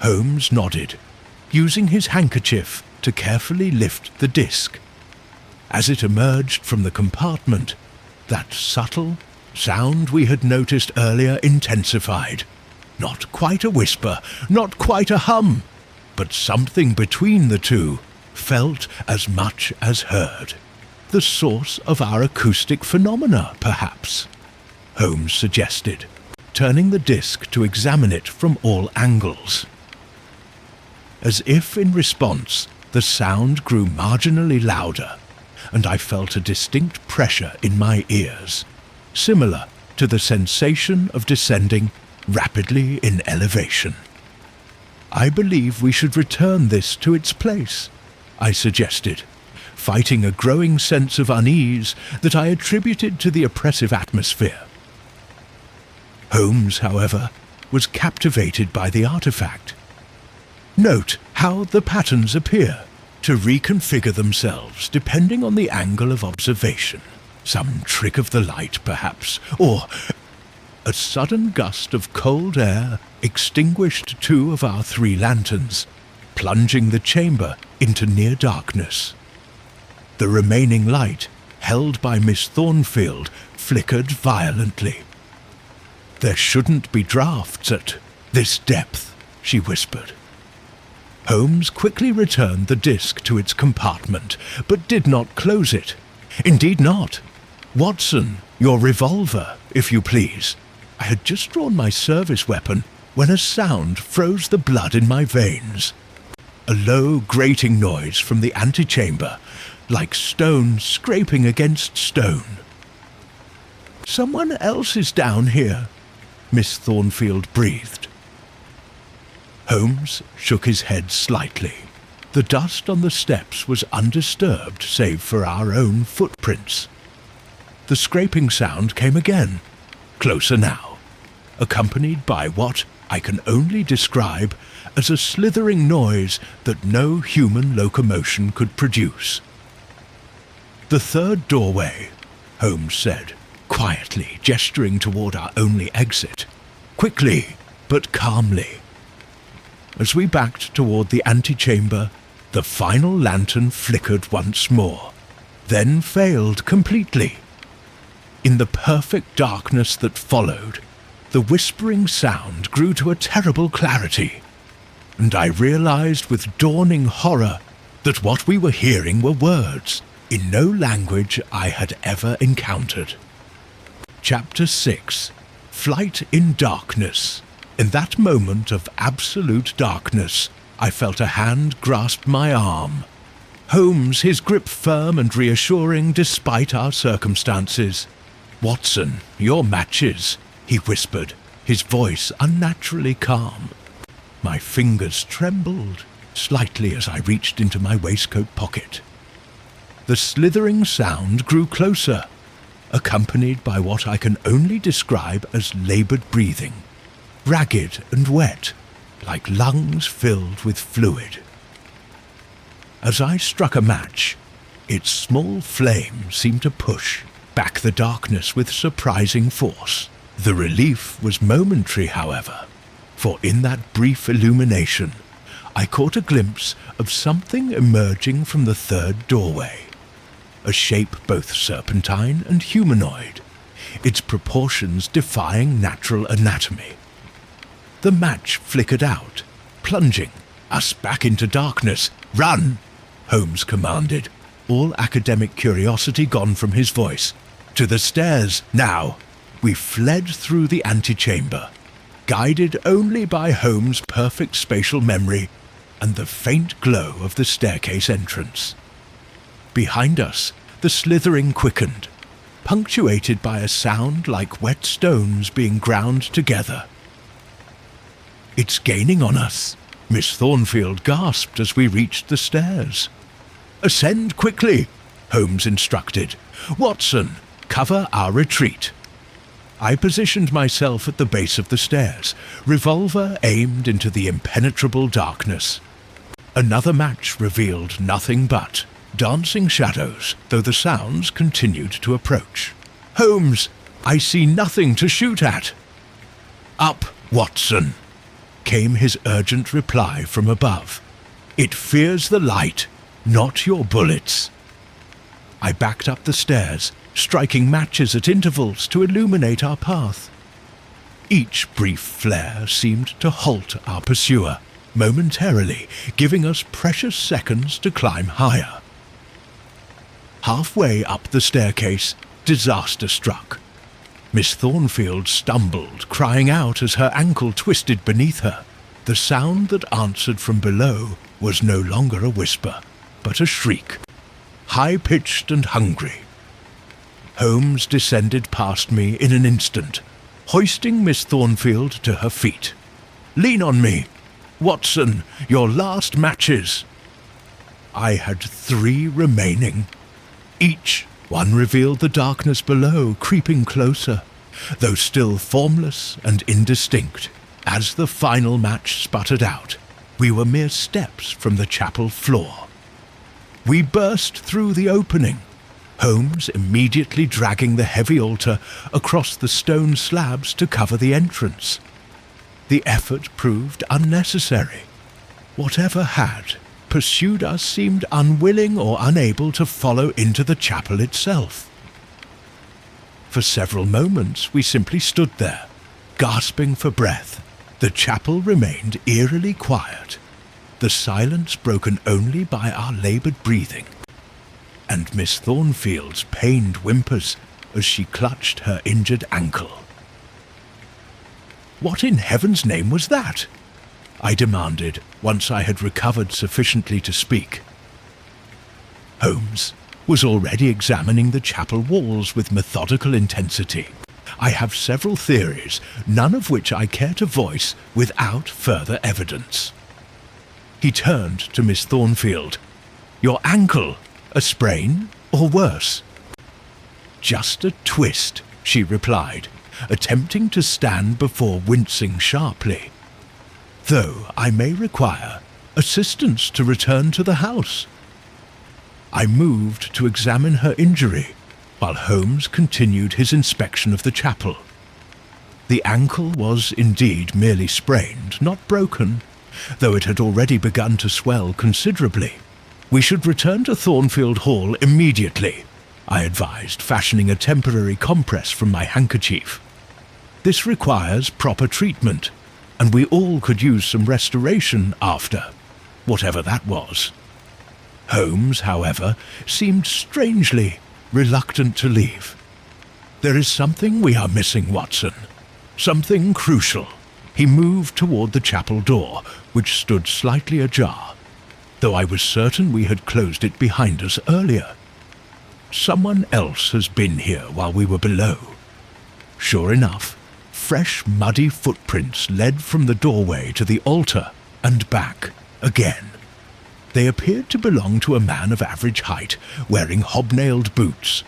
Holmes nodded, using his handkerchief to carefully lift the disc. As it emerged from the compartment, that subtle sound we had noticed earlier intensified. Not quite a whisper, not quite a hum, but something between the two, felt as much as heard. "The source of our acoustic phenomena, perhaps," Holmes suggested, turning the disc to examine it from all angles. As if in response, the sound grew marginally louder, and I felt a distinct pressure in my ears, similar to the sensation of descending rapidly in elevation. "I believe we should return this to its place," I suggested, fighting a growing sense of unease that I attributed to the oppressive atmosphere. Holmes, however, was captivated by the artifact. "Note how the patterns appear to reconfigure themselves depending on the angle of observation. Some trick of the light, perhaps, or..." A sudden gust of cold air extinguished 2 of our 3 lanterns, plunging the chamber into near darkness. The remaining light, held by Miss Thornfield, flickered violently. "There shouldn't be drafts at this depth," she whispered. Holmes quickly returned the disc to its compartment, but did not close it. "Indeed not. Watson, your revolver, if you please." I had just drawn my service weapon when a sound froze the blood in my veins. A low, grating noise from the antechamber, like stone scraping against stone. "Someone else is down here," Miss Thornfield breathed. Holmes shook his head slightly. The dust on the steps was undisturbed save for our own footprints. The scraping sound came again, closer now, accompanied by what I can only describe as a slithering noise that no human locomotion could produce. "The third doorway," Holmes said, quietly gesturing toward our only exit. "Quickly, but calmly." As we backed toward the antechamber, the final lantern flickered once more, then failed completely. In the perfect darkness that followed, the whispering sound grew to a terrible clarity, and I realized with dawning horror that what we were hearing were words in no language I had ever encountered. Chapter 6. Flight in Darkness. In that moment of absolute darkness, I felt a hand grasp my arm. Holmes, his grip firm and reassuring despite our circumstances. "Watson, your matches," he whispered, his voice unnaturally calm. My fingers trembled slightly as I reached into my waistcoat pocket. The slithering sound grew closer, accompanied by what I can only describe as laboured breathing, ragged and wet, like lungs filled with fluid. As I struck a match, its small flame seemed to push back the darkness with surprising force. The relief was momentary, however, for in that brief illumination, I caught a glimpse of something emerging from the third doorway, a shape both serpentine and humanoid, its proportions defying natural anatomy. The match flickered out, plunging us back into darkness. "Run!" Holmes commanded, all academic curiosity gone from his voice. "To the stairs, now!" We fled through the antechamber, guided only by Holmes' perfect spatial memory and the faint glow of the staircase entrance. Behind us, the slithering quickened, punctuated by a sound like wet stones being ground together. "It's gaining on us," Miss Thornfield gasped as we reached the stairs. "Ascend quickly," Holmes instructed. "Watson, cover our retreat." I positioned myself at the base of the stairs, revolver aimed into the impenetrable darkness. Another match revealed nothing but dancing shadows, though the sounds continued to approach. "Holmes, I see nothing to shoot at." "Up, Watson," came his urgent reply from above. "It fears the light, not your bullets." I backed up the stairs, striking matches at intervals to illuminate our path. Each brief flare seemed to halt our pursuer, momentarily giving us precious seconds to climb higher. Halfway up the staircase, disaster struck. Miss Thornfield stumbled, crying out as her ankle twisted beneath her. The sound that answered from below was no longer a whisper, but a shriek, high-pitched and hungry. Holmes descended past me in an instant, hoisting Miss Thornfield to her feet. "Lean on me! Watson, your last matches!" I had 3 remaining. Each one revealed the darkness below creeping closer, though still formless and indistinct. As the final match sputtered out, we were mere steps from the chapel floor. We burst through the opening, Holmes immediately dragging the heavy altar across the stone slabs to cover the entrance. The effort proved unnecessary. Whatever had pursued us seemed unwilling or unable to follow into the chapel itself. For several moments we simply stood there, gasping for breath. The chapel remained eerily quiet, the silence broken only by our laboured breathing, and Miss Thornfield's pained whimpers as she clutched her injured ankle. "What in heaven's name was that?" I demanded, once I had recovered sufficiently to speak. Holmes was already examining the chapel walls with methodical intensity. I have several theories, none of which I care to voice without further evidence. He turned to Miss Thornfield. "Your ankle, a sprain, or worse?" "Just a twist," she replied, attempting to stand before wincing sharply. "Though I may require assistance to return to the house." I moved to examine her injury, while Holmes continued his inspection of the chapel. The ankle was indeed merely sprained, not broken, though it had already begun to swell considerably. "We should return to Thornfield Hall immediately," I advised, fashioning a temporary compress from my handkerchief. "This requires proper treatment, and we all could use some restoration after, whatever that was." Holmes, however, seemed strangely reluctant to leave. "There is something we are missing, Watson. Something crucial." He moved toward the chapel door, which stood slightly ajar, though I was certain we had closed it behind us earlier. "Someone else has been here while we were below." Sure enough, fresh muddy footprints led from the doorway to the altar and back again. They appeared to belong to a man of average height, wearing hobnailed boots.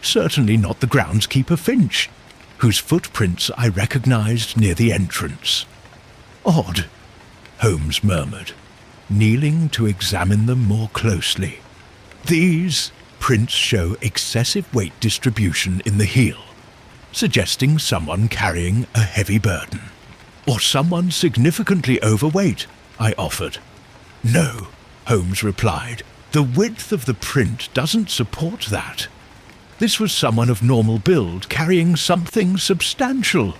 Certainly not the groundskeeper Finch, whose footprints I recognized near the entrance. "Odd," Holmes murmured, kneeling to examine them more closely. "These prints show excessive weight distribution in the heel, suggesting someone carrying a heavy burden. Or someone significantly overweight," I offered. "No," Holmes replied. "The width of the print doesn't support that. This was someone of normal build carrying something substantial."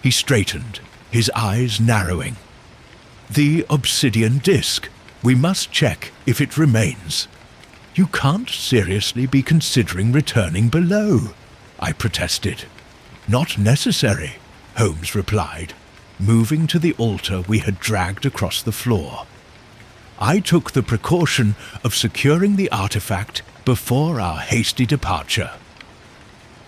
He straightened, his eyes narrowing. "The obsidian disc. We must check if it remains." "You can't seriously be considering returning below," I protested. "Not necessary," Holmes replied, moving to the altar we had dragged across the floor. "I took the precaution of securing the artifact before our hasty departure."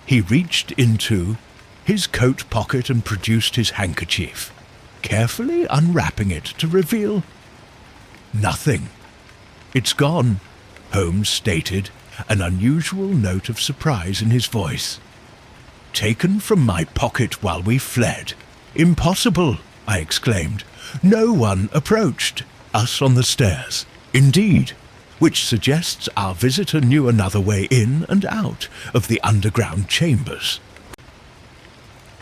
He reached into his coat pocket and produced his handkerchief, carefully unwrapping it to reveal nothing. "It's gone," Holmes stated, an unusual note of surprise in his voice. "Taken from my pocket while we fled." "Impossible," I exclaimed. "No one approached us on the stairs." "Indeed, which suggests our visitor knew another way in and out of the underground chambers."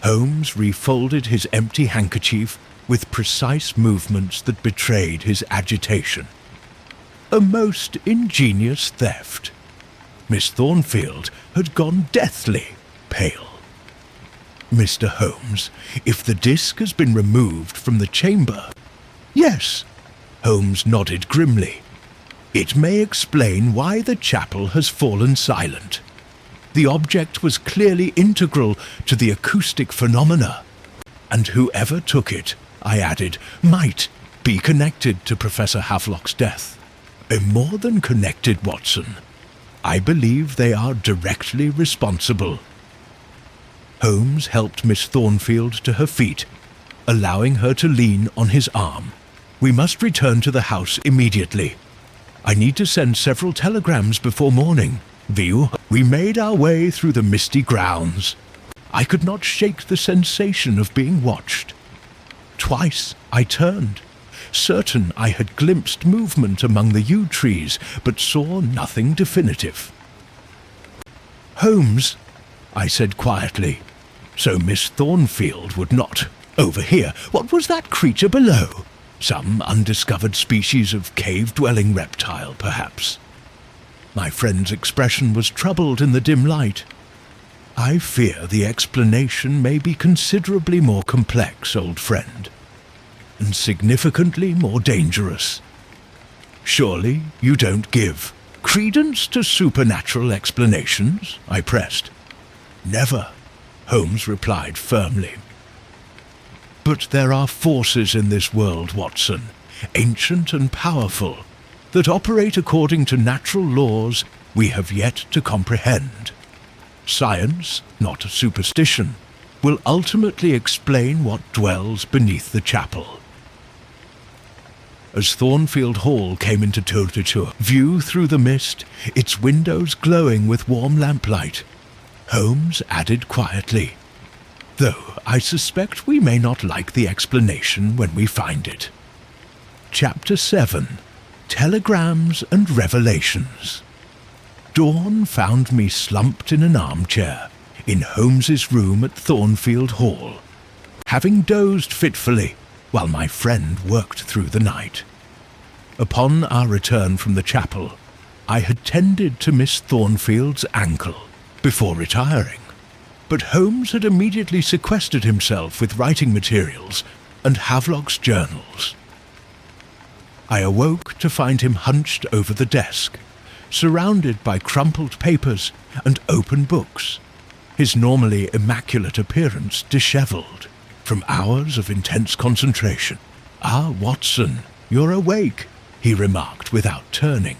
Holmes refolded his empty handkerchief with precise movements that betrayed his agitation. "A most ingenious theft." Miss Thornfield had gone deathly pale. "Mr. Holmes, if the disc has been removed from the chamber—" "Yes," Holmes nodded grimly. "It may explain why the chapel has fallen silent. The object was clearly integral to the acoustic phenomena, and whoever took it I added, might be connected to Professor Havelock's death. More than connected, Watson. I believe they are directly responsible. Holmes helped Miss Thornfield to her feet, allowing her to lean on his arm. We must return to the house immediately. I need to send several telegrams before morning. We made our way through the misty grounds. I could not shake the sensation of being watched. Twice I turned, certain I had glimpsed movement among the yew trees, but saw nothing definitive. "Holmes," I said quietly, so Miss Thornfield would not overhear. "What was that creature below? Some undiscovered species of cave-dwelling reptile, perhaps?" My friend's expression was troubled in the dim light. "I fear the explanation may be considerably more complex, old friend, and significantly more dangerous. Surely you don't give credence to supernatural explanations?" I pressed. "Never," Holmes replied firmly. "But there are forces in this world, Watson, ancient and powerful, that operate according to natural laws we have yet to comprehend. Science, not superstition, will ultimately explain what dwells beneath the chapel." As Thornfield Hall came into tour-to-tour view through the mist, its windows glowing with warm lamplight, Holmes added quietly, "Though I suspect we may not like the explanation when we find it." Chapter 7. Telegrams and Revelations. Dawn found me slumped in an armchair in Holmes's room at Thornfield Hall, having dozed fitfully while my friend worked through the night. Upon our return from the chapel, I had tended to Miss Thornfield's ankle before retiring, but Holmes had immediately sequestered himself with writing materials and Havelock's journals. I awoke to find him hunched over the desk, surrounded by crumpled papers and open books, his normally immaculate appearance dishevelled from hours of intense concentration. "Ah, Watson, you're awake," he remarked without turning.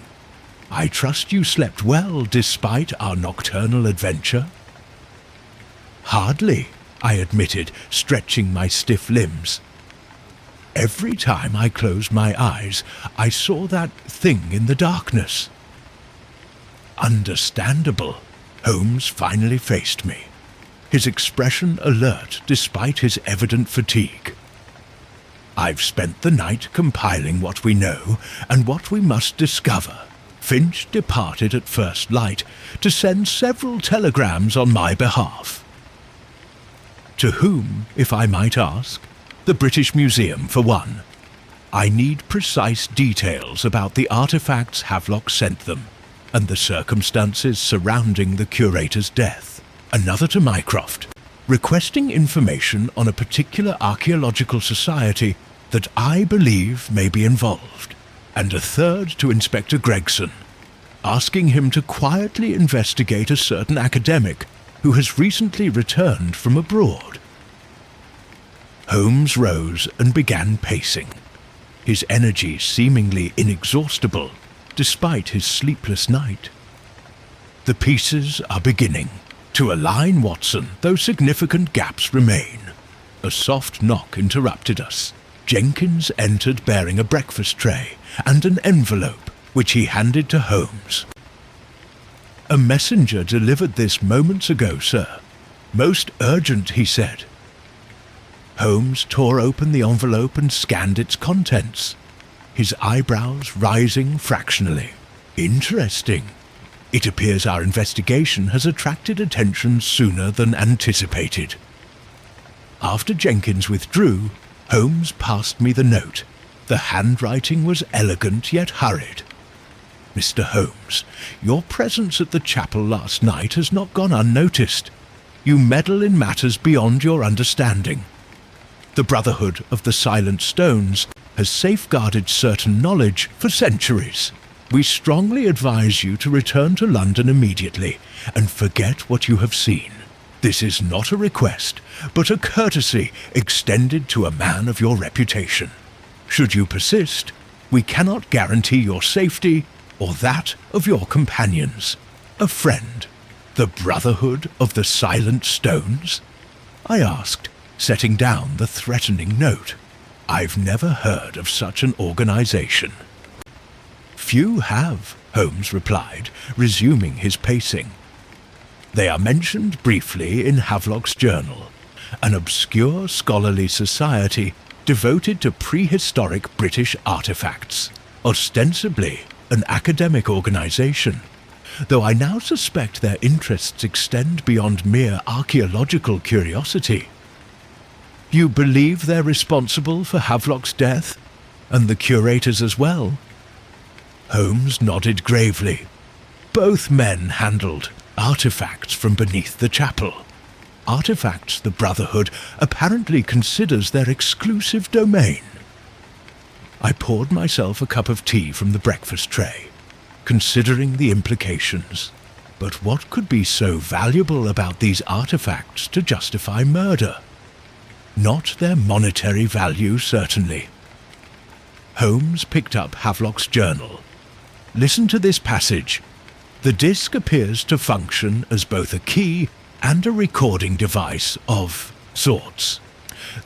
"I trust you slept well despite our nocturnal adventure?" "Hardly," I admitted, stretching my stiff limbs. "Every time I closed my eyes, I saw that thing in the darkness." "Understandable." Holmes finally faced me, his expression alert despite his evident fatigue. "I've spent the night compiling what we know and what we must discover. Finch departed at first light to send several telegrams on my behalf." "To whom, if I might ask?" "The British Museum, for one. I need precise details about the artifacts Havelock sent them and the circumstances surrounding the curator's death. Another to Mycroft, requesting information on a particular archaeological society that I believe may be involved. And a third to Inspector Gregson, asking him to quietly investigate a certain academic who has recently returned from abroad." Holmes rose and began pacing, his energy seemingly inexhaustible despite his sleepless night. "The pieces are beginning to align, Watson, though significant gaps remain." A soft knock interrupted us. Jenkins entered bearing a breakfast tray and an envelope, which he handed to Holmes. "A messenger delivered this moments ago, sir. Most urgent," he said. Holmes tore open the envelope and scanned its contents, his eyebrows rising fractionally. "Interesting. It appears our investigation has attracted attention sooner than anticipated." After Jenkins withdrew, Holmes passed me the note. The handwriting was elegant yet hurried. "Mr. Holmes, your presence at the chapel last night has not gone unnoticed. You meddle in matters beyond your understanding. The Brotherhood of the Silent Stones has safeguarded certain knowledge for centuries. We strongly advise you to return to London immediately and forget what you have seen. This is not a request, but a courtesy extended to a man of your reputation. Should you persist, we cannot guarantee your safety or that of your companions. A friend, the Brotherhood of the Silent Stones? I asked, setting down the threatening note. I've never heard of such an organization. Few have, Holmes replied, resuming his pacing. They are mentioned briefly in Havelock's journal, an obscure scholarly society devoted to prehistoric British artifacts, ostensibly an academic organization, though I now suspect their interests extend beyond mere archaeological curiosity. You believe they're responsible for Havelock's death, and the curators as well? Holmes nodded gravely. Both men handled artifacts from beneath the chapel. Artifacts the Brotherhood apparently considers their exclusive domain. I poured myself a cup of tea from the breakfast tray, considering the implications. But what could be so valuable about these artifacts to justify murder? Not their monetary value, certainly. Holmes picked up Havelock's journal. Listen to this passage. The disc appears to function as both a key and a recording device of sorts.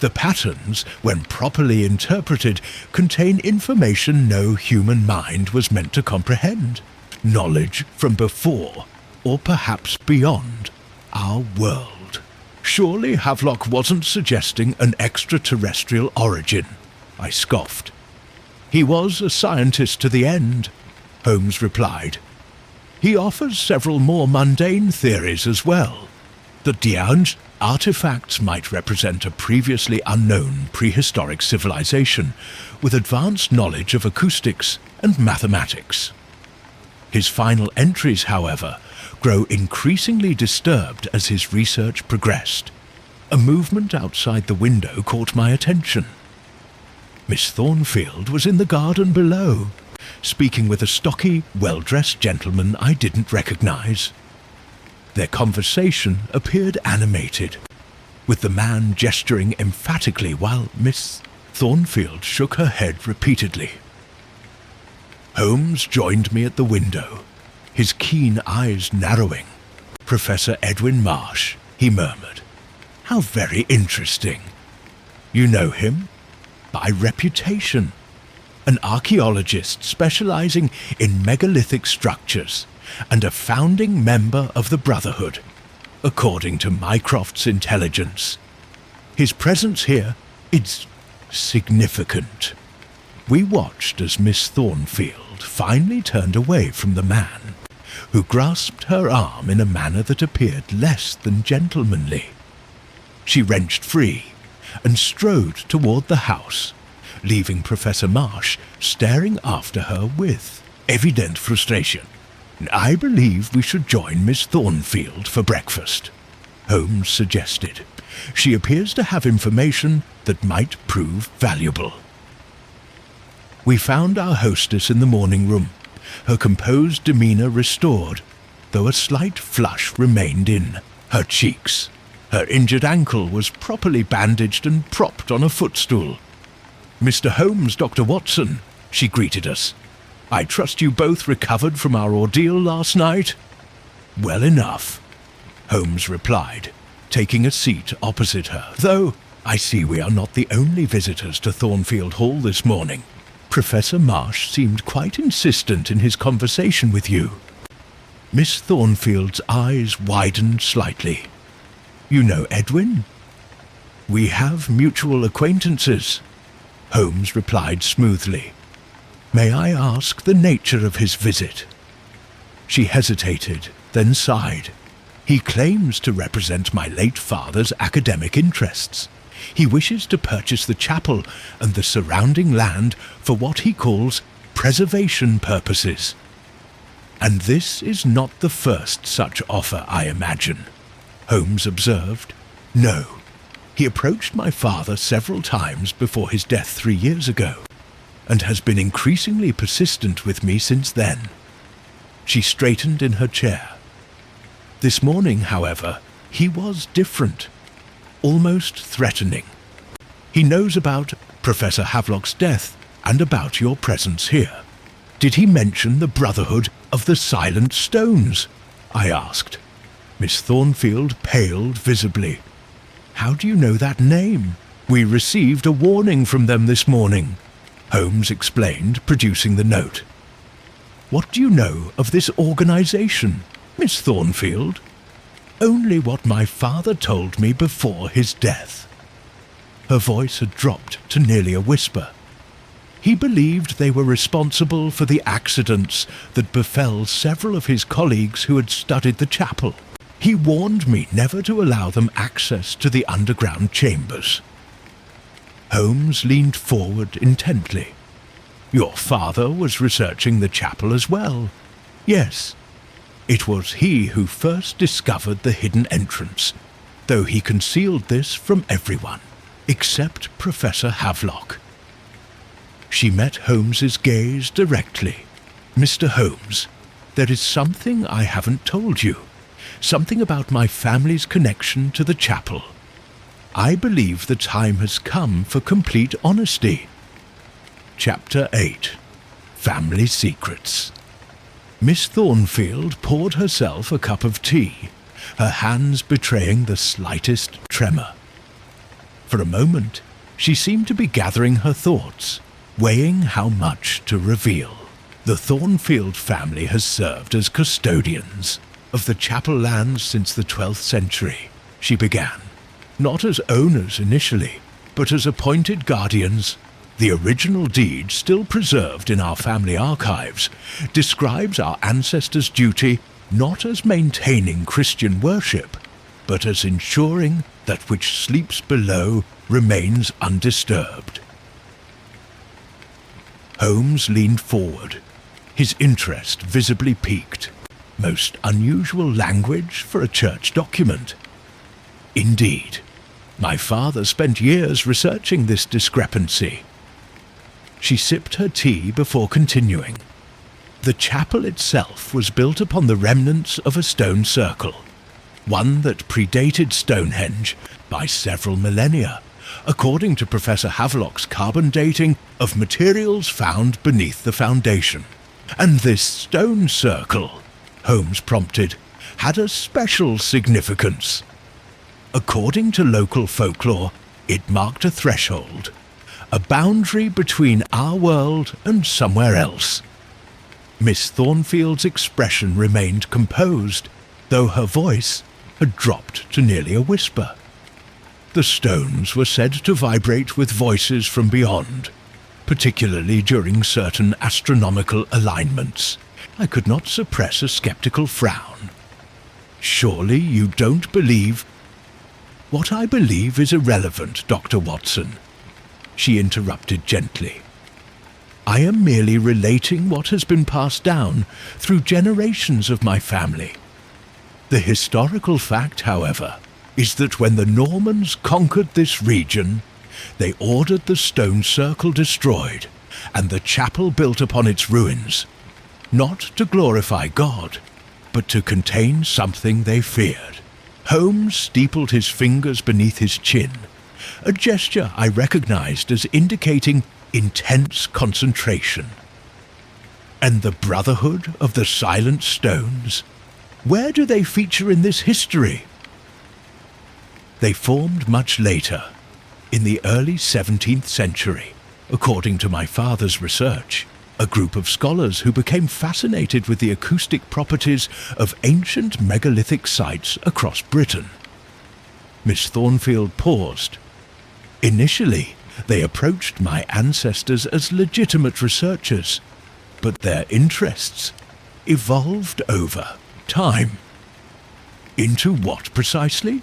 The patterns, when properly interpreted, contain information no human mind was meant to comprehend. Knowledge from before, or perhaps beyond, our world. Surely Havelock wasn't suggesting an extraterrestrial origin, I scoffed. He was a scientist to the end, Holmes replied. He offers several more mundane theories as well. That the artifacts might represent a previously unknown prehistoric civilization with advanced knowledge of acoustics and mathematics. His final entries, however, grow increasingly disturbed as his research progressed. A movement outside the window caught my attention. Miss Thornfield was in the garden below, speaking with a stocky, well-dressed gentleman I didn't recognize. Their conversation appeared animated, with the man gesturing emphatically while Miss Thornfield shook her head repeatedly. Holmes joined me at the window, his keen eyes narrowing. "Professor Edwin Marsh," he murmured. "How very interesting. You know him? By reputation. An archaeologist specializing in megalithic structures and a founding member of the Brotherhood, according to Mycroft's intelligence. His presence here is significant." We watched as Miss Thornfield finally turned away from the man, who grasped her arm in a manner that appeared less than gentlemanly. She wrenched free and strode toward the house, leaving Professor Marsh staring after her with evident frustration. "I believe we should join Miss Thornfield for breakfast," Holmes suggested. "She appears to have information that might prove valuable." We found our hostess in the morning room, her composed demeanor restored, though a slight flush remained in her cheeks. Her injured ankle was properly bandaged and propped on a footstool. "Mr. Holmes, Dr. Watson," she greeted us. "I trust you both recovered from our ordeal last night?" "Well enough," Holmes replied, taking a seat opposite her, "though I see we are not the only visitors to Thornfield Hall this morning. Professor Marsh seemed quite insistent in his conversation with you." Miss Thornfield's eyes widened slightly. "You know Edwin?" "We have mutual acquaintances," Holmes replied smoothly. "May I ask the nature of his visit?" She hesitated, then sighed. "He claims to represent my late father's academic interests. He wishes to purchase the chapel and the surrounding land for what he calls preservation purposes. And this is not the first such offer, I imagine," Holmes observed. "No. He approached my father several times before his death 3 years ago, and has been increasingly persistent with me since then." She straightened in her chair. "This morning, however, He was different, almost threatening. He knows about Professor Havelock's death and about your presence here. Did he mention the Brotherhood of the Silent Stones? I asked. Miss Thornfield paled visibly. How do you know that name? We received a warning from them this morning, Holmes explained, producing the note. What do you know of this organization, Miss Thornfield? Only what my father told me before his death. Her voice had dropped to nearly a whisper. He believed they were responsible for the accidents that befell several of his colleagues who had studied the chapel. He warned me never to allow them access to the underground chambers. Holmes leaned forward intently. Your father was researching the chapel as well. Yes, it was he who first discovered the hidden entrance, though he concealed this from everyone, except Professor Havelock. She met Holmes's gaze directly. Mr. Holmes, there is something I haven't told you, something about my family's connection to the chapel. I believe the time has come for complete honesty. Chapter 8. Family Secrets. Miss Thornfield poured herself a cup of tea, her hands betraying the slightest tremor. For a moment, she seemed to be gathering her thoughts, weighing how much to reveal. The Thornfield family has served as custodians of the chapel lands since the 12th century, she began. Not as owners initially, but as appointed guardians. The original deed, still preserved in our family archives, describes our ancestors' duty not as maintaining Christian worship, but as ensuring that which sleeps below remains undisturbed. Holmes leaned forward, his interest visibly piqued. Most unusual language for a church document. Indeed, my father spent years researching this discrepancy. She sipped her tea before continuing. The chapel itself was built upon the remnants of a stone circle, one that predated Stonehenge by several millennia, according to Professor Havelock's carbon dating of materials found beneath the foundation. And this stone circle, Holmes prompted, had a special significance. According to local folklore, it marked a threshold, a boundary between our world and somewhere else. Miss Thornfield's expression remained composed, though her voice had dropped to nearly a whisper. The stones were said to vibrate with voices from beyond, particularly during certain astronomical alignments. I could not suppress a skeptical frown. Surely you don't believe... What I believe is irrelevant, Dr. Watson, she interrupted gently. I am merely relating what has been passed down through generations of my family. The historical fact, however, is that when the Normans conquered this region, they ordered the stone circle destroyed and the chapel built upon its ruins, not to glorify God, but to contain something they feared. Holmes steepled his fingers beneath his chin, a gesture I recognized as indicating intense concentration. And the Brotherhood of the Silent Stones, where do they feature in this history? They formed much later, in the early 17th century, according to my father's research. A group of scholars who became fascinated with the acoustic properties of ancient megalithic sites across Britain. Miss Thornfield paused. Initially, they approached my ancestors as legitimate researchers, but their interests evolved over time. Into what precisely?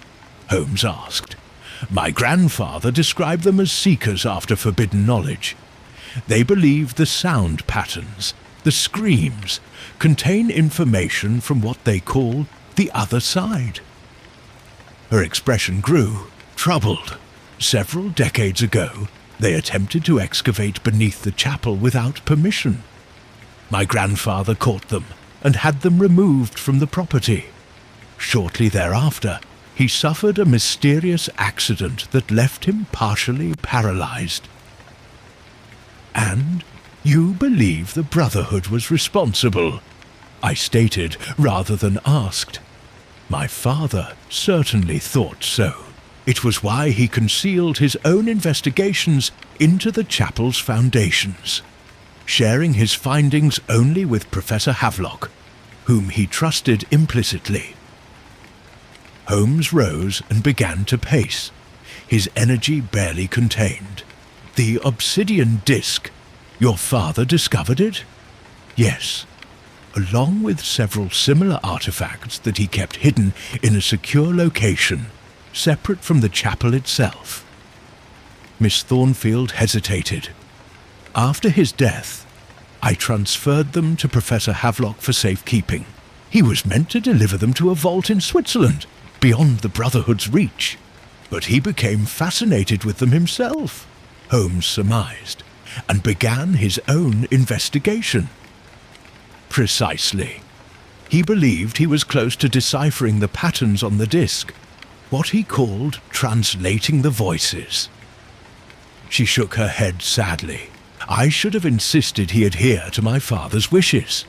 Holmes asked. My grandfather described them as seekers after forbidden knowledge. They believe the sound patterns, the screams, contain information from what they call the other side. Her expression grew, troubled. Several decades ago, they attempted to excavate beneath the chapel without permission. My grandfather caught them and had them removed from the property. Shortly thereafter, he suffered a mysterious accident that left him partially paralyzed. And you believe the Brotherhood was responsible, I stated rather than asked. My father certainly thought so. It was why he concealed his own investigations into the chapel's foundations, sharing his findings only with Professor Havelock, whom he trusted implicitly. Holmes rose and began to pace, his energy barely contained. The obsidian disc. Your father discovered it? Yes, along with several similar artifacts that he kept hidden in a secure location, separate from the chapel itself. Miss Thornfield hesitated. After his death, I transferred them to Professor Havelock for safekeeping. He was meant to deliver them to a vault in Switzerland, beyond the Brotherhood's reach. But he became fascinated with them himself, Holmes surmised, and began his own investigation. Precisely. He believed he was close to deciphering the patterns on the disc, what he called translating the voices. She shook her head sadly. I should have insisted he adhere to my father's wishes.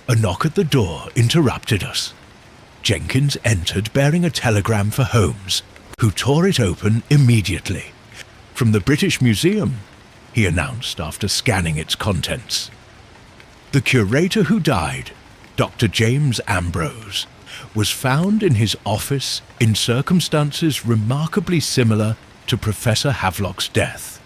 A knock at the door interrupted us. Jenkins entered bearing a telegram for Holmes, who tore it open immediately. From the British Museum, he announced after scanning its contents. The curator who died, Dr. James Ambrose, was found in his office in circumstances remarkably similar to Professor Havelock's death.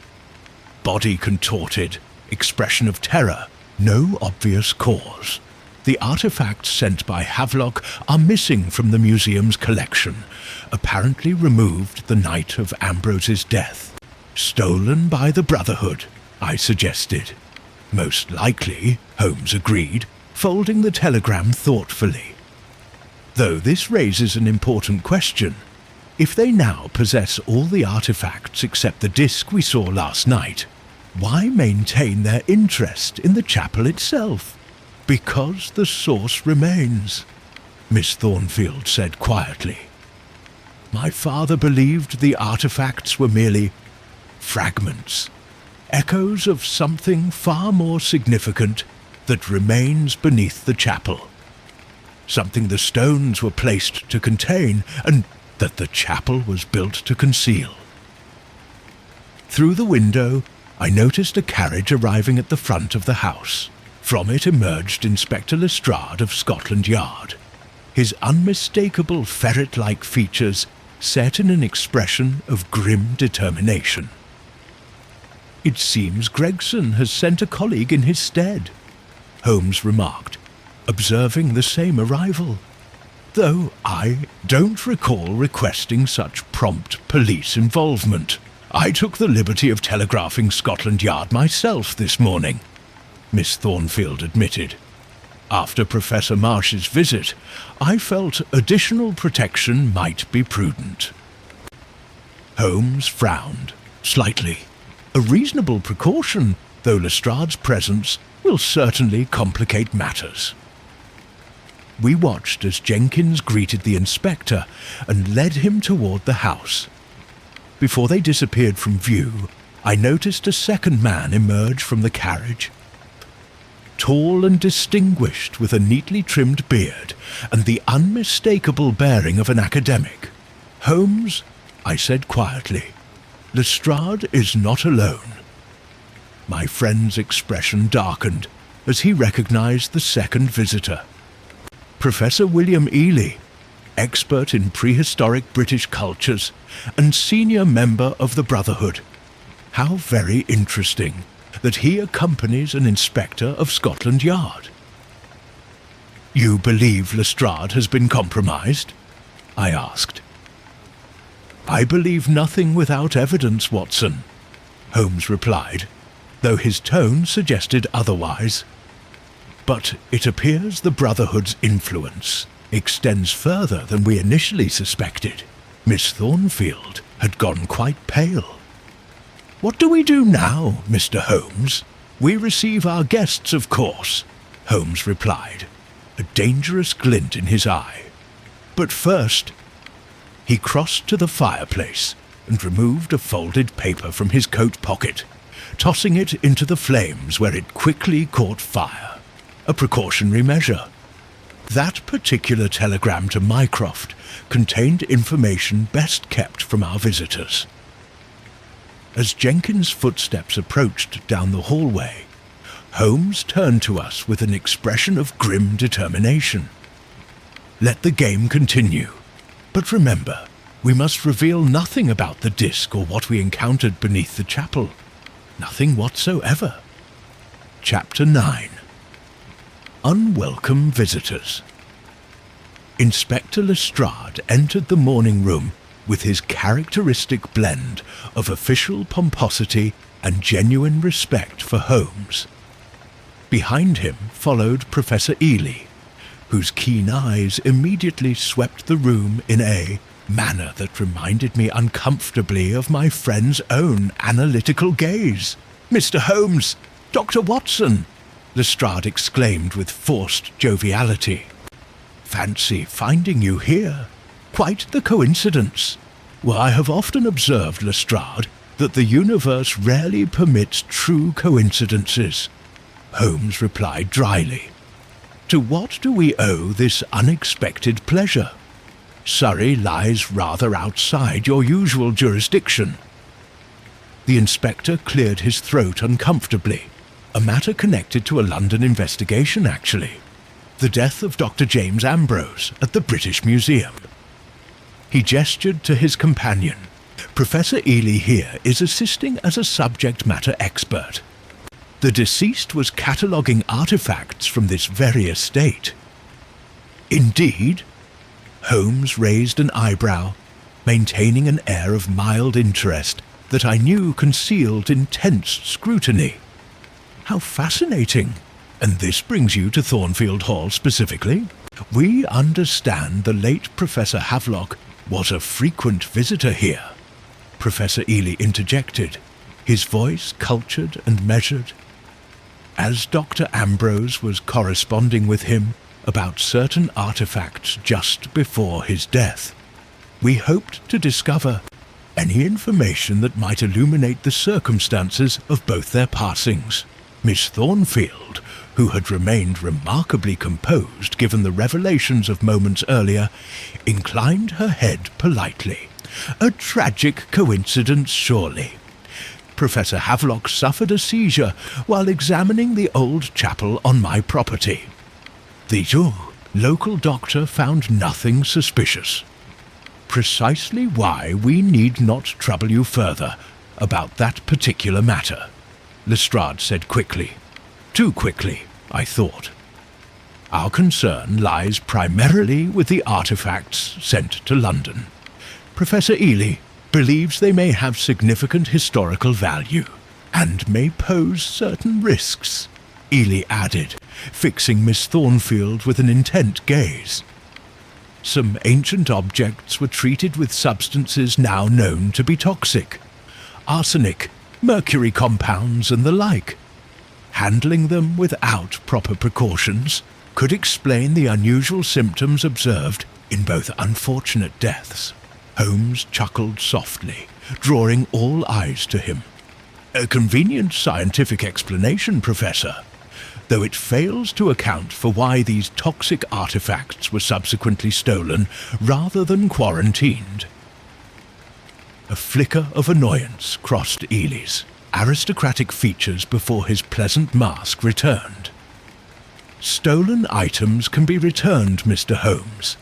Body contorted, expression of terror, no obvious cause. The artifacts sent by Havelock are missing from the museum's collection, apparently removed the night of Ambrose's death. Stolen by the Brotherhood, I suggested. Most likely, Holmes agreed, folding the telegram thoughtfully. Though this raises an important question. If they now possess all the artifacts except the disc we saw last night, why maintain their interest in the chapel itself? Because the source remains, Miss Thornfield said quietly. My father believed the artifacts were merely fragments, echoes of something far more significant that remains beneath the chapel. Something the stones were placed to contain and that the chapel was built to conceal. Through the window, I noticed a carriage arriving at the front of the house. From it emerged Inspector Lestrade of Scotland Yard, his unmistakable ferret-like features set in an expression of grim determination. It seems Gregson has sent a colleague in his stead, Holmes remarked, observing the same arrival, though I don't recall requesting such prompt police involvement. I took the liberty of telegraphing Scotland Yard myself this morning, Miss Thornfield admitted. After Professor Marsh's visit, I felt additional protection might be prudent. Holmes frowned slightly. A reasonable precaution, though Lestrade's presence will certainly complicate matters. We watched as Jenkins greeted the inspector and led him toward the house. Before they disappeared from view, I noticed a second man emerge from the carriage. Tall and distinguished, with a neatly trimmed beard and the unmistakable bearing of an academic. Holmes, I said quietly, Lestrade is not alone. My friend's expression darkened as he recognized the second visitor. Professor William Eerily, expert in prehistoric British cultures and senior member of the Brotherhood. How very interesting that he accompanies an inspector of Scotland Yard. You believe Lestrade has been compromised? I asked. I believe nothing without evidence, Watson, Holmes replied, though his tone suggested otherwise. But it appears the Brotherhood's influence extends further than we initially suspected. Miss Thornfield had gone quite pale. What do we do now, Mr. Holmes? We receive our guests, of course, Holmes replied, a dangerous glint in his eye. But first, He crossed to the fireplace and removed a folded paper from his coat pocket, tossing it into the flames where it quickly caught fire, a precautionary measure. That particular telegram to Mycroft contained information best kept from our visitors. As Jenkins' footsteps approached down the hallway, Holmes turned to us with an expression of grim determination. "Let the game continue. But remember, we must reveal nothing about the disc or what we encountered beneath the chapel. Nothing whatsoever." Chapter 9. Unwelcome Visitors. Inspector Lestrade entered the morning room with his characteristic blend of official pomposity and genuine respect for Holmes. Behind him followed Professor Eerily, whose keen eyes immediately swept the room in a manner that reminded me uncomfortably of my friend's own analytical gaze. "Mr. Holmes! Dr. Watson!" Lestrade exclaimed with forced joviality. "Fancy finding you here. Quite the coincidence. Well, I have often observed, Lestrade, that the universe rarely permits true coincidences," Holmes replied dryly. "To what do we owe this unexpected pleasure? Surrey lies rather outside your usual jurisdiction." The inspector cleared his throat uncomfortably. A matter connected to a London investigation, actually. The death of Dr. James Ambrose at the British Museum. He gestured to his companion. "Professor Eerily here is assisting as a subject matter expert. The deceased was cataloguing artifacts from this very estate." "Indeed?" Holmes raised an eyebrow, maintaining an air of mild interest that I knew concealed intense scrutiny. "How fascinating! And this brings you to Thornfield Hall specifically? We understand the late Professor Havelock was a frequent visitor here," Professor Eerily interjected, his voice cultured and measured. "As Dr. Ambrose was corresponding with him about certain artifacts just before his death, we hoped to discover any information that might illuminate the circumstances of both their passings. Miss Thornfield, who had remained remarkably composed given the revelations of moments earlier, inclined her head politely. A tragic coincidence, surely. Professor Havelock suffered a seizure while examining the old chapel on my property. The local doctor found nothing suspicious. Precisely why we need not trouble you further about that particular matter," Lestrade said quickly. Too quickly, I thought. "Our concern lies primarily with the artifacts sent to London. Professor Eerily believes they may have significant historical value and may pose certain risks," Eerily added, fixing Miss Thornfield with an intent gaze. "Some ancient objects were treated with substances now known to be toxic. Arsenic, mercury compounds and the like. Handling them without proper precautions could explain the unusual symptoms observed in both unfortunate deaths." Holmes chuckled softly, drawing all eyes to him. "A convenient scientific explanation, Professor, though it fails to account for why these toxic artifacts were subsequently stolen rather than quarantined." A flicker of annoyance crossed Eerly's aristocratic features before his pleasant mask returned. "Stolen items can be returned, Mr. Holmes.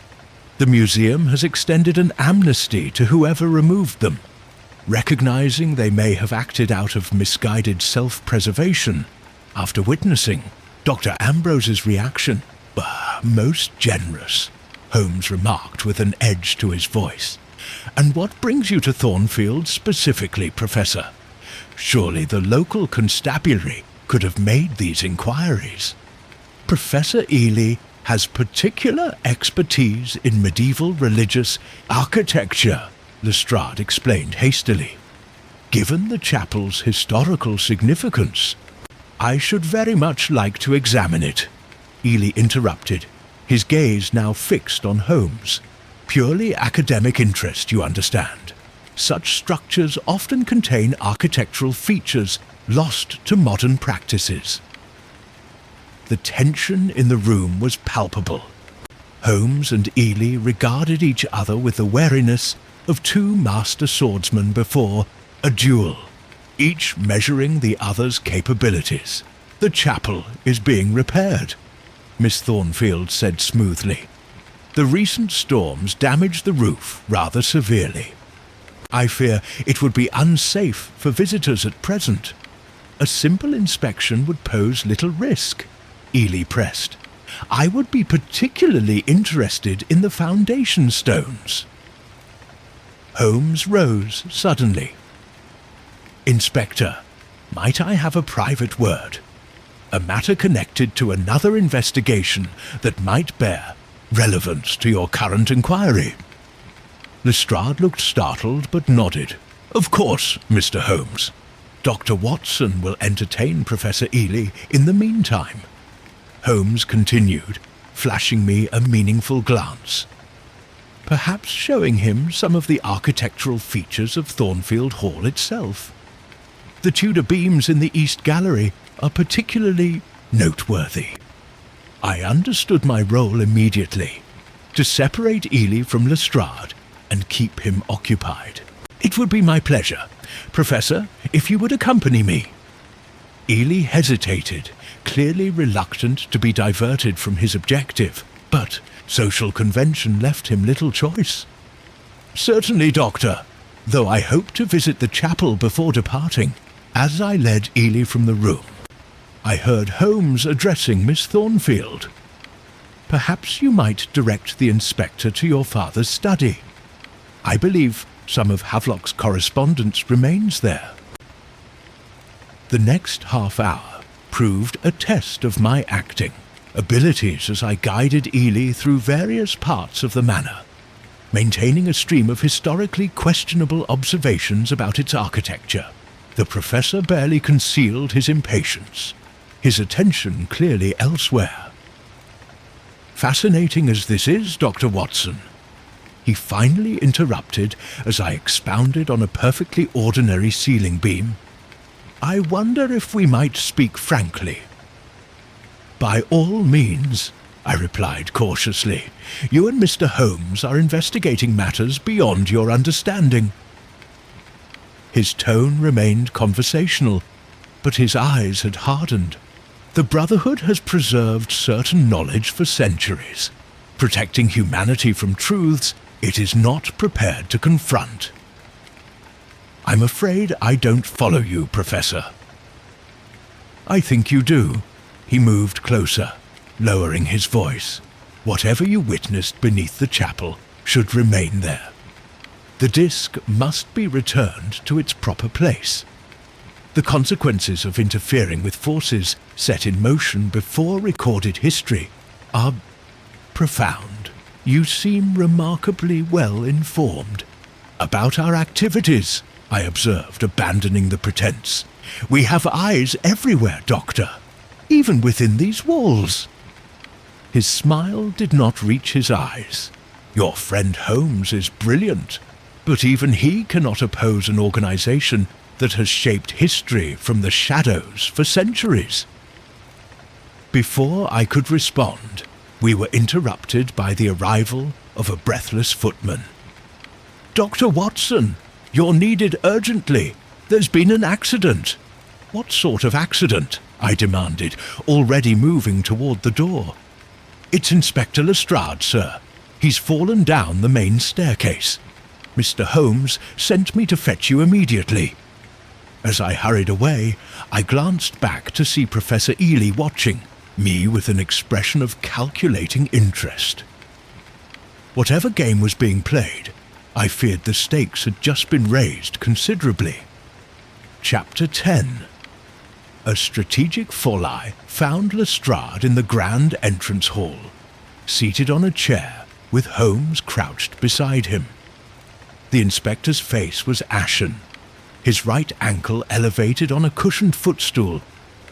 The museum has extended an amnesty to whoever removed them, recognizing they may have acted out of misguided self-preservation after witnessing Dr. Ambrose's reaction. Most generous," Holmes remarked with an edge to his voice. "And what brings you to Thornfield specifically, Professor? Surely the local constabulary could have made these inquiries." "Professor Eerily has particular expertise in medieval religious architecture," Lestrade explained hastily. "Given the chapel's historical significance, I should very much like to examine it," Eerily interrupted, his gaze now fixed on Holmes. Purely academic interest, you understand. Such structures often contain architectural features lost to modern practices. The tension in the room was palpable. Holmes and Ely regarded each other with the wariness of two master swordsmen before a duel, each measuring the other's capabilities. "The chapel is being repaired," Miss Thornfield said smoothly. "The recent storms damaged the roof rather severely. I fear it would be unsafe for visitors at present. A simple inspection would pose little risk," Ely pressed. "I would be particularly interested in the foundation stones." Holmes rose suddenly. "Inspector, might I have a private word? A matter connected to another investigation that might bear relevance to your current inquiry." Lestrade looked startled but nodded. "Of course, Mr. Holmes. Dr. Watson will entertain Professor Ely in the meantime," Holmes continued, flashing me a meaningful glance. "Perhaps showing him some of the architectural features of Thornfield Hall itself. The Tudor beams in the East Gallery are particularly noteworthy." I understood my role immediately: to separate Ely from Lestrade and keep him occupied. "It would be my pleasure. Professor, if you would accompany me." Ely hesitated, clearly reluctant to be diverted from his objective, but social convention left him little choice. "Certainly, Doctor, though I hope to visit the chapel before departing." As I led Ely from the room, I heard Holmes addressing Miss Thornfield. "Perhaps you might direct the inspector to your father's study. I believe some of Havelock's correspondence remains there." The next half hour proved a test of my acting abilities as I guided Ely through various parts of the manor, maintaining a stream of historically questionable observations about its architecture. The professor barely concealed his impatience, his attention clearly elsewhere. "Fascinating as this is, Dr. Watson," he finally interrupted as I expounded on a perfectly ordinary ceiling beam, "I wonder if we might speak frankly." "By all means," I replied cautiously. "You and Mr. Holmes are investigating matters beyond your understanding." His tone remained conversational, but his eyes had hardened. "The Brotherhood has preserved certain knowledge for centuries, protecting humanity from truths it is not prepared to confront." "I'm afraid I don't follow you, Professor." "I think you do." He moved closer, lowering his voice. "Whatever you witnessed beneath the chapel should remain there. The disc must be returned to its proper place. The consequences of interfering with forces set in motion before recorded history are profound." "You seem remarkably well informed." "About our activities," I observed, abandoning the pretense. "We have eyes everywhere, Doctor, even within these walls." His smile did not reach his eyes. "Your friend Holmes is brilliant, but even he cannot oppose an organization that has shaped history from the shadows for centuries." Before I could respond, we were interrupted by the arrival of a breathless footman. "Dr. Watson, you're needed urgently. There's been an accident." "What sort of accident?" I demanded, already moving toward the door. "It's Inspector Lestrade, sir. He's fallen down the main staircase. Mr. Holmes sent me to fetch you immediately." As I hurried away, I glanced back to see Professor Ely watching me with an expression of calculating interest. Whatever game was being played, I feared the stakes had just been raised considerably. Chapter 10. A strategic folie found Lestrade in the grand entrance hall, seated on a chair with Holmes crouched beside him. The inspector's face was ashen, his right ankle elevated on a cushioned footstool,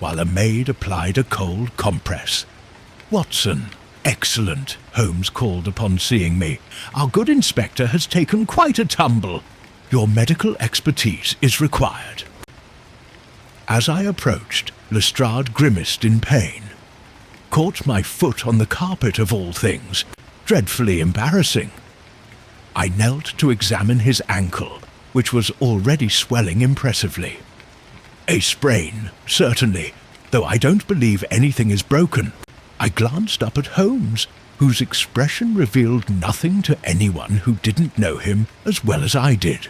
while a maid applied a cold compress. "Watson," "Excellent," Holmes called upon seeing me. "Our good inspector has taken quite a tumble. Your medical expertise is required." As I approached, Lestrade grimaced in pain. Caught my foot on the carpet of all things. Dreadfully embarrassing. I knelt to examine his ankle, which was already swelling impressively. A sprain, certainly, though I don't believe anything is broken. I glanced up at Holmes, whose expression revealed nothing to anyone who didn't know him as well as I did.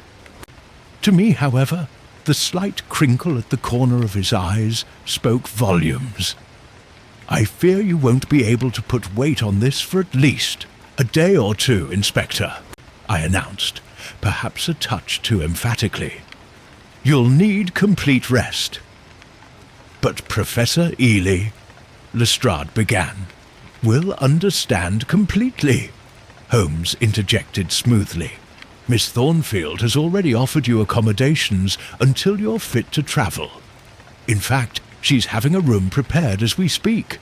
To me, however, the slight crinkle at the corner of his eyes spoke volumes. "I fear you won't be able to put weight on this for at least a day or two, Inspector," I announced, perhaps a touch too emphatically. "You'll need complete rest." "But Professor Eerily," Lestrade began. "Will understand completely," Holmes interjected smoothly. "Miss Thornfield has already offered you accommodations until you're fit to travel. In fact, she's having a room prepared as we speak."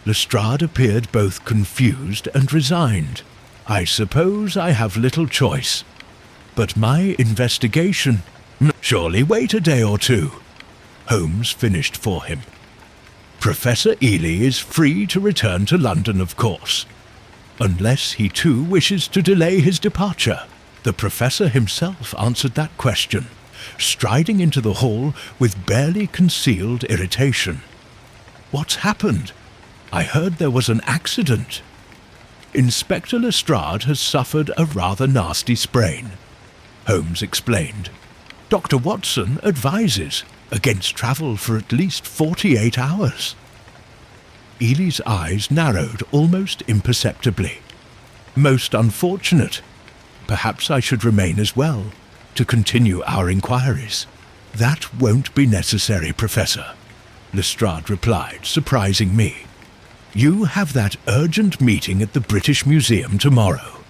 Lestrade appeared both confused and resigned. "I suppose I have little choice. But my investigation—" "Surely wait a day or two," Holmes finished for him. "Professor Eerily is free to return to London, of course, unless he too wishes to delay his departure." The professor himself answered that question, striding into the hall with barely concealed irritation. "What's happened? I heard there was an accident." "Inspector Lestrade has suffered a rather nasty sprain," Holmes explained. "Dr. Watson advises against travel for at least 48 hours. Eerly's eyes narrowed almost imperceptibly. "Most unfortunate. Perhaps I should remain as well, to continue our inquiries." "That won't be necessary, Professor," Lestrade replied, surprising me. "You have that urgent meeting at the British Museum tomorrow.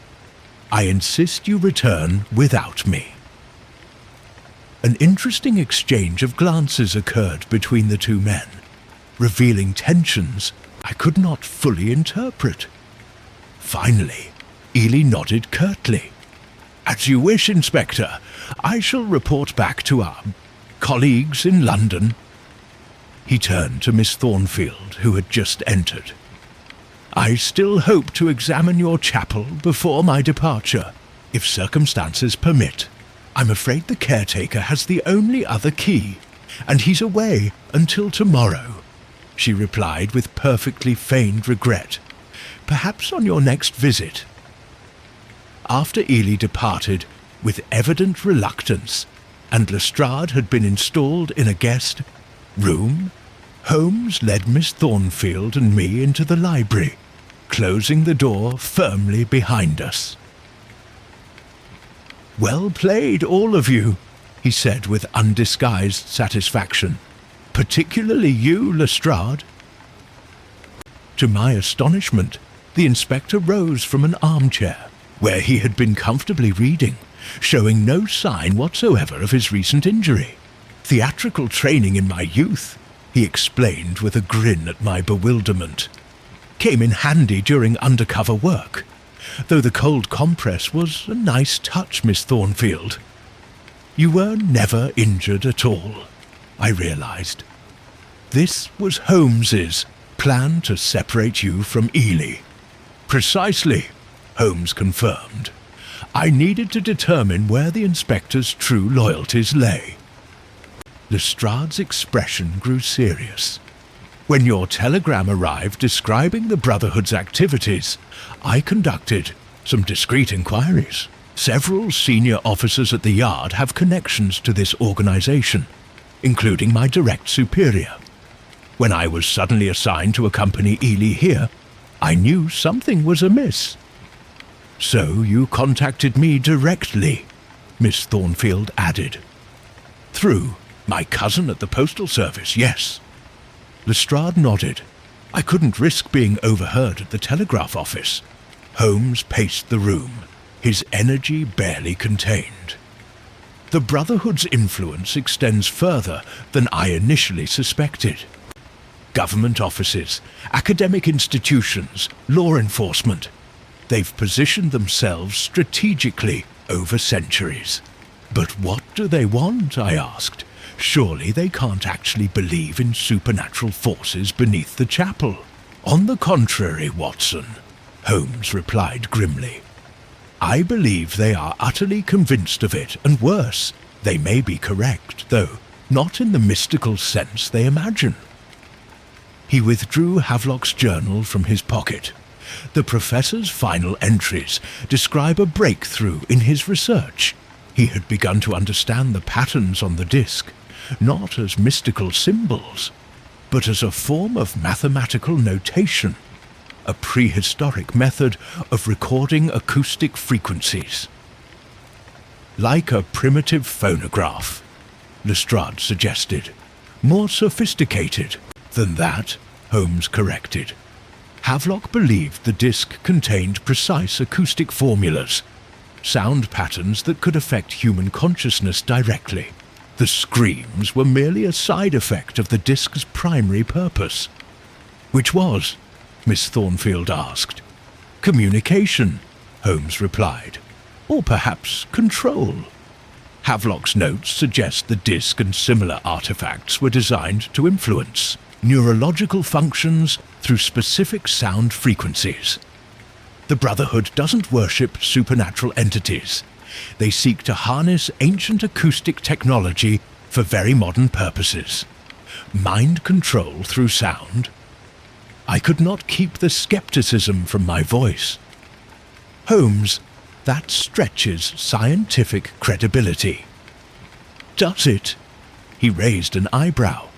I insist you return without me." An interesting exchange of glances occurred between the two men, revealing tensions I could not fully interpret. Finally, Eerily nodded curtly. "As you wish, Inspector. I shall report back to our colleagues in London." He turned to Miss Thornfield, who had just entered. "I still hope to examine your chapel before my departure, if circumstances permit. I'm afraid the caretaker has the only other key, and he's away until tomorrow," she replied with perfectly feigned regret. "Perhaps on your next visit." After Eerily departed with evident reluctance, and Lestrade had been installed in a guest room, Holmes led Miss Thornfield and me into the library, closing the door firmly behind us. "Well played, all of you," he said with undisguised satisfaction. "Particularly you, Lestrade." To my astonishment, the inspector rose from an armchair, where he had been comfortably reading, showing no sign whatsoever of his recent injury. "Theatrical training in my youth," he explained with a grin at my bewilderment. "Came in handy during undercover work, though the cold compress was a nice touch, Miss Thornfield." "You were never injured at all," I realized. "This was Holmes's plan to separate you from Eerily." "Precisely," Holmes confirmed. "I needed to determine where the inspector's true loyalties lay." Lestrade's expression grew serious. "When your telegram arrived describing the Brotherhood's activities, I conducted some discreet inquiries. Several senior officers at the Yard have connections to this organization, including my direct superior. When I was suddenly assigned to accompany Eerily here, I knew something was amiss." "So you contacted me directly," Miss Thornfield added. "Through my cousin at the Postal Service, yes." Lestrade nodded. I couldn't risk being overheard at the telegraph office. Holmes paced the room, his energy barely contained. "The Brotherhood's influence extends further than I initially suspected. government offices, academic institutions, law enforcement. They've positioned themselves strategically over centuries. But what do they want, I asked. Surely they can't actually believe in supernatural forces beneath the chapel. On the contrary, Watson, Holmes replied grimly. I believe they are utterly convinced of it, and worse, they may be correct, though not in the mystical sense they imagine. He withdrew Havelock's journal from his pocket. The professor's final entries describe a breakthrough in his research. He had begun to understand the patterns on the disc, not as mystical symbols, but as a form of mathematical notation, a prehistoric method of recording acoustic frequencies. Like a primitive phonograph, Lestrade suggested. More sophisticated than that, Holmes corrected. Havelock believed the disc contained precise acoustic formulas, sound patterns that could affect human consciousness directly. The screams were merely a side effect of the disc's primary purpose. Which was? Miss Thornfield asked. Communication, Holmes replied. Or perhaps control. Havelock's notes suggest the disc and similar artifacts were designed to influence neurological functions through specific sound frequencies. The Brotherhood doesn't worship supernatural entities. They seek to harness ancient acoustic technology for very modern purposes. Mind control through sound. I could not keep the skepticism from my voice. Holmes, that stretches scientific credibility. Does it? He raised an eyebrow.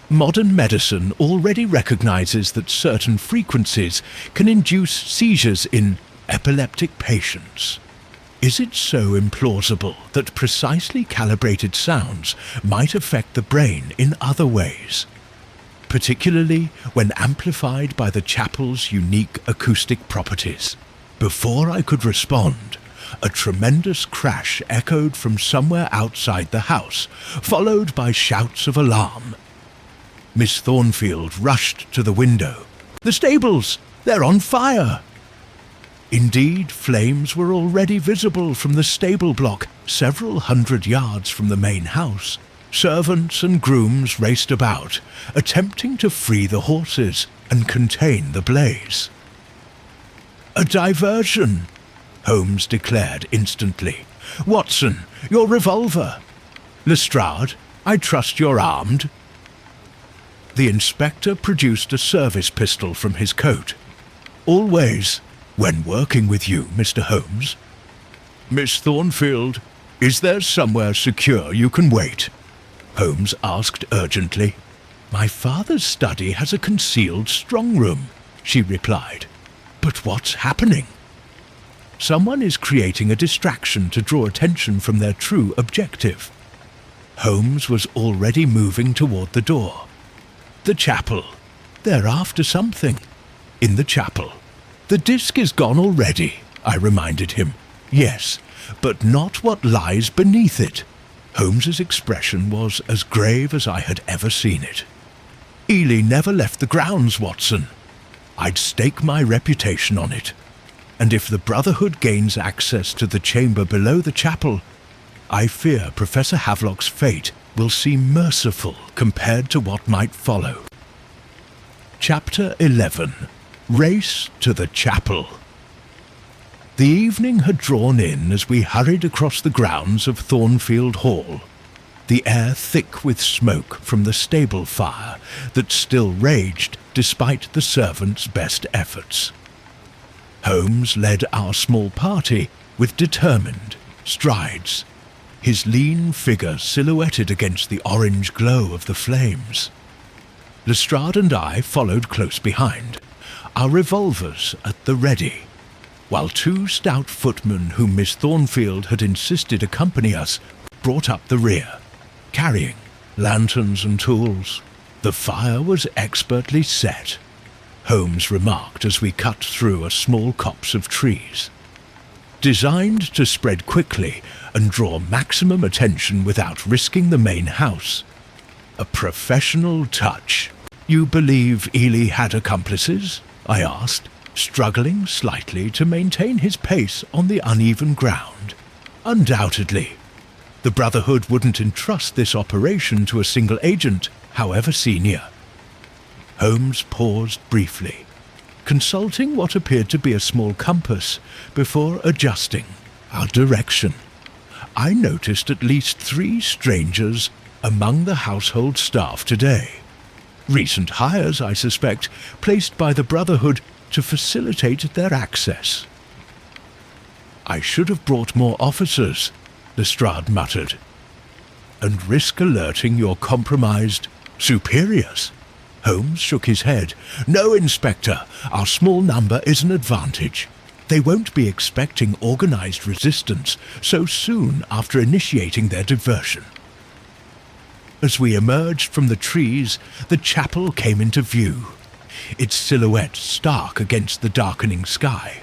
Modern medicine already recognizes that certain frequencies can induce seizures in epileptic patients. Is it so implausible that precisely calibrated sounds might affect the brain in other ways, particularly when amplified by the chapel's unique acoustic properties? Before I could respond, a tremendous crash echoed from somewhere outside the house, followed by shouts of alarm. Miss Thornfield rushed to the window. The stables! They're on fire! Indeed, flames were already visible from the stable block several hundred yards from the main house. Servants and grooms raced about, attempting to free the horses and contain the blaze. A diversion, Holmes declared instantly. Watson, your revolver. Lestrade, I trust you're armed. The inspector produced a service pistol from his coat. Always, when working with you, Mr. Holmes. Miss Thornfield, is there somewhere secure you can wait? Holmes asked urgently. My father's study has a concealed strong room, she replied. But what's happening? Someone is creating a distraction to draw attention from their true objective. Holmes was already moving toward the door. The chapel. They're after something. In the chapel. The disc is gone already, I reminded him. Yes, but not what lies beneath it. Holmes's expression was as grave as I had ever seen it. Eerily never left the grounds, Watson. I'd stake my reputation on it. And if the Brotherhood gains access to the chamber below the chapel, I fear Professor Havelock's fate will seem merciful compared to what might follow. Chapter 11. Race to the Chapel. The evening had drawn in as we hurried across the grounds of Thornfield Hall, the air thick with smoke from the stable fire that still raged despite the servants' best efforts. Holmes led our small party with determined strides, his lean figure silhouetted against the orange glow of the flames. Lestrade and I followed close behind, our revolvers at the ready, while two stout footmen whom Miss Thornfield had insisted accompany us brought up the rear, carrying lanterns and tools. The fire was expertly set, Holmes remarked as we cut through a small copse of trees. Designed to spread quickly and draw maximum attention without risking the main house. A professional touch. You believe Ely had accomplices? I asked, struggling slightly to maintain his pace on the uneven ground. Undoubtedly. The Brotherhood wouldn't entrust this operation to a single agent, however senior. Holmes paused briefly, consulting what appeared to be a small compass before adjusting our direction. I noticed at least 3 strangers among the household staff today. Recent hires, I suspect, placed by the Brotherhood to facilitate their access. I should have brought more officers, Lestrade muttered, and risk alerting your compromised superiors. Holmes shook his head. No, Inspector, our small number is an advantage. They won't be expecting organized resistance so soon after initiating their diversion. As we emerged from the trees, the chapel came into view, its silhouette stark against the darkening sky.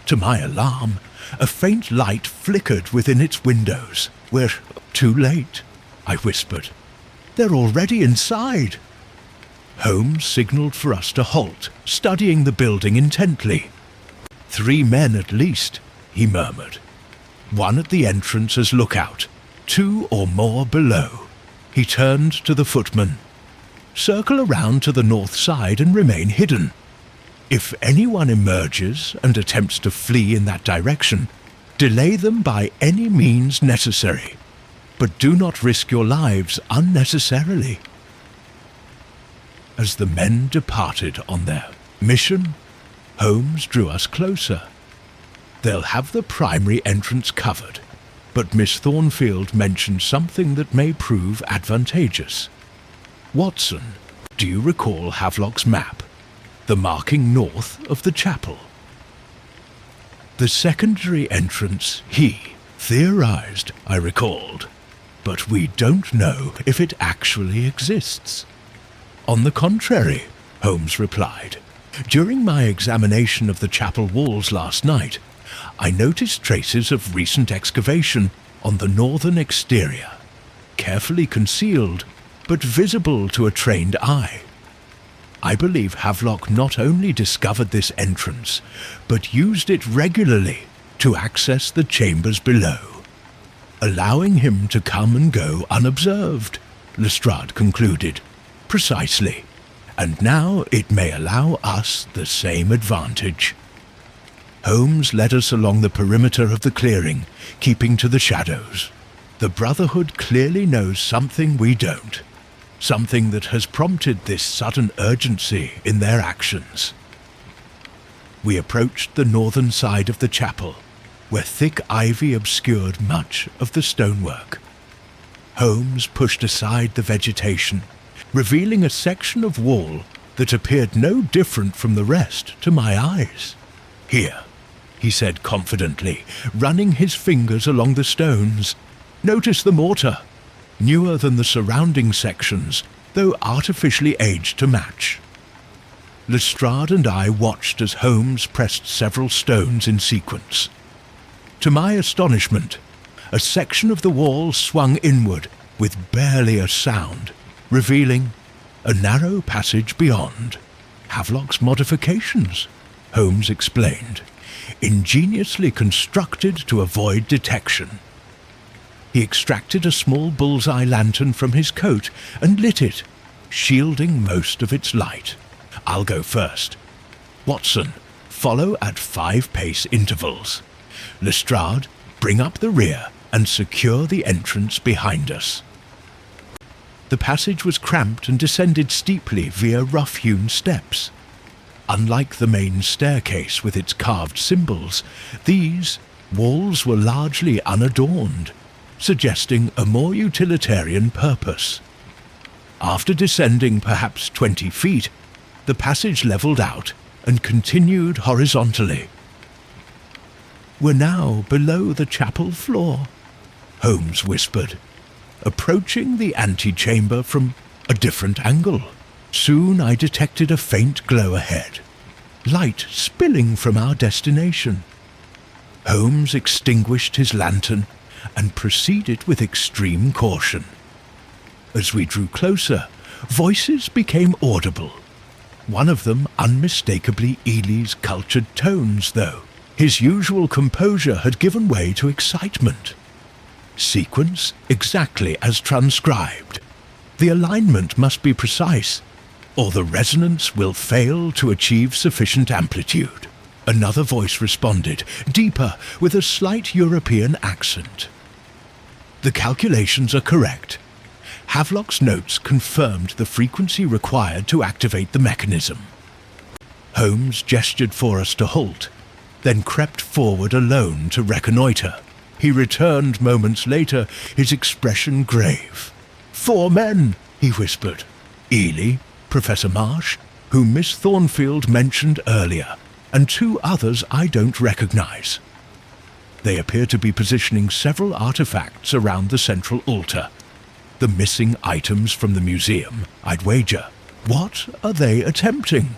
To my alarm, a faint light flickered within its windows. We're too late, I whispered. They're already inside. Holmes signalled for us to halt, studying the building intently. 3 men at least, he murmured. 1 at the entrance as lookout, 2 or more below. He turned to the footman. Circle around to the north side and remain hidden. If anyone emerges and attempts to flee in that direction, delay them by any means necessary, but do not risk your lives unnecessarily. As the men departed on their mission, Holmes drew us closer. They'll have the primary entrance covered, but Miss Thornfield mentioned something that may prove advantageous. Watson, do you recall Havelock's map, the marking north of the chapel? The secondary entrance, he theorized, I recalled, but we don't know if it actually exists. On the contrary, Holmes replied. During my examination of the chapel walls last night, I noticed traces of recent excavation on the northern exterior, carefully concealed, but visible to a trained eye. I believe Havelock not only discovered this entrance, but used it regularly to access the chambers below, allowing him to come and go unobserved, Lestrade concluded. Precisely. And now it may allow us the same advantage. Holmes led us along the perimeter of the clearing, keeping to the shadows. The Brotherhood clearly knows something we don't, something that has prompted this sudden urgency in their actions. We approached the northern side of the chapel, where thick ivy obscured much of the stonework. Holmes pushed aside the vegetation, revealing a section of wall that appeared no different from the rest to my eyes. Here, he said confidently, running his fingers along the stones. Notice the mortar, newer than the surrounding sections, though artificially aged to match. Lestrade and I watched as Holmes pressed several stones in sequence. To my astonishment, a section of the wall swung inward with barely a sound, revealing a narrow passage beyond. Havelock's modifications, Holmes explained, ingeniously constructed to avoid detection. He extracted a small bullseye lantern from his coat and lit it, shielding most of its light. I'll go first. Watson, follow at 5-pace intervals. Lestrade, bring up the rear and secure the entrance behind us. The passage was cramped and descended steeply via rough-hewn steps. Unlike the main staircase with its carved symbols, these walls were largely unadorned, suggesting a more utilitarian purpose. After descending perhaps 20 feet, the passage leveled out and continued horizontally. We're now below the chapel floor, Holmes whispered, approaching the antechamber from a different angle. Soon I detected a faint glow ahead, light spilling from our destination. Holmes extinguished his lantern and proceeded with extreme caution. As we drew closer, voices became audible. One of them unmistakably Eerly's cultured tones, though. His usual composure had given way to excitement. Sequence exactly as transcribed. The alignment must be precise, or the resonance will fail to achieve sufficient amplitude. Another voice responded, deeper, with a slight European accent. The calculations are correct. Havelock's notes confirmed the frequency required to activate the mechanism. Holmes gestured for us to halt, then crept forward alone to reconnoitre. He returned moments later, his expression grave. 4 men, he whispered. Eerily, Professor Marsh, whom Miss Thornfield mentioned earlier, and 2 others I don't recognise. They appear to be positioning several artefacts around the central altar. The missing items from the museum, I'd wager. What are they attempting?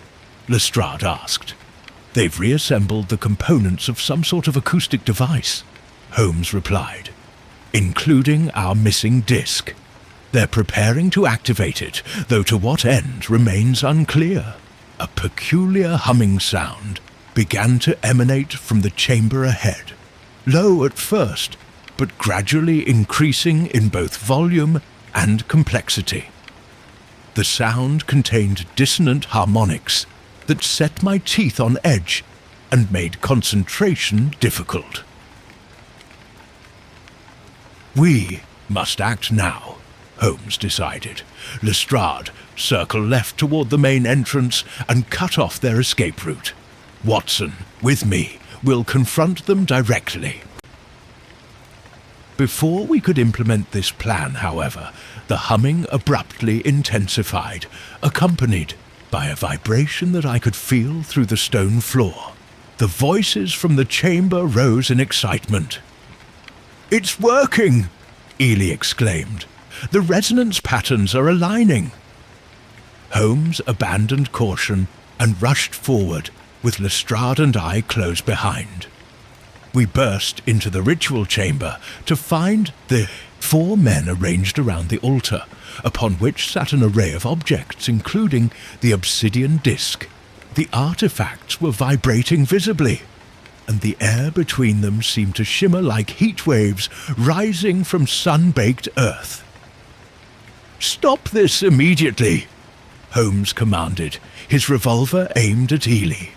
Lestrade asked. They've reassembled the components of some sort of acoustic device, Holmes replied, including our missing disc. They're preparing to activate it, though to what end remains unclear. A peculiar humming sound began to emanate from the chamber ahead, low at first, but gradually increasing in both volume and complexity. The sound contained dissonant harmonics that set my teeth on edge and made concentration difficult. We must act now, Holmes decided. Lestrade, circle left toward the main entrance and cut off their escape route. Watson, with me, will confront them directly. Before we could implement this plan, however, the humming abruptly intensified, accompanied by a vibration that I could feel through the stone floor. The voices from the chamber rose in excitement. "It's working!" Eerily exclaimed. "The resonance patterns are aligning." Holmes abandoned caution and rushed forward, with Lestrade and I close behind. We burst into the ritual chamber to find the 4 men arranged around the altar, upon which sat an array of objects, including the obsidian disc. The artifacts were vibrating visibly, and the air between them seemed to shimmer like heat waves rising from sun-baked earth. "Stop this immediately," Holmes commanded, his revolver aimed at Eerily.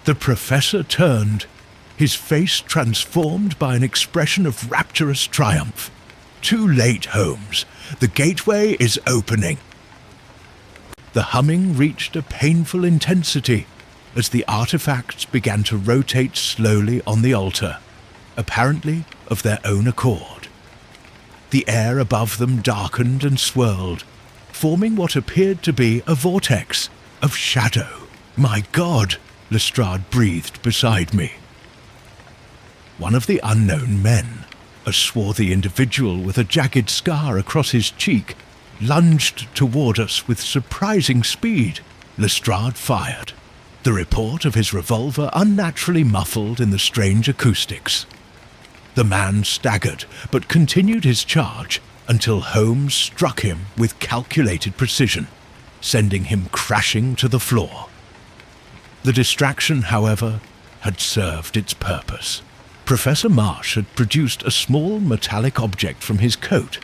The professor turned, his face transformed by an expression of rapturous triumph. "Too late, Holmes. The gateway is opening." The humming reached a painful intensity as the artifacts began to rotate slowly on the altar, apparently of their own accord. The air above them darkened and swirled, forming what appeared to be a vortex of shadow. "My God!" Lestrade breathed beside me. One of the unknown men, a swarthy individual with a jagged scar across his cheek, lunged toward us with surprising speed. Lestrade fired, the report of his revolver unnaturally muffled in the strange acoustics. The man staggered, but continued his charge until Holmes struck him with calculated precision, sending him crashing to the floor. The distraction, however, had served its purpose. Professor Marsh had produced a small metallic object from his coat,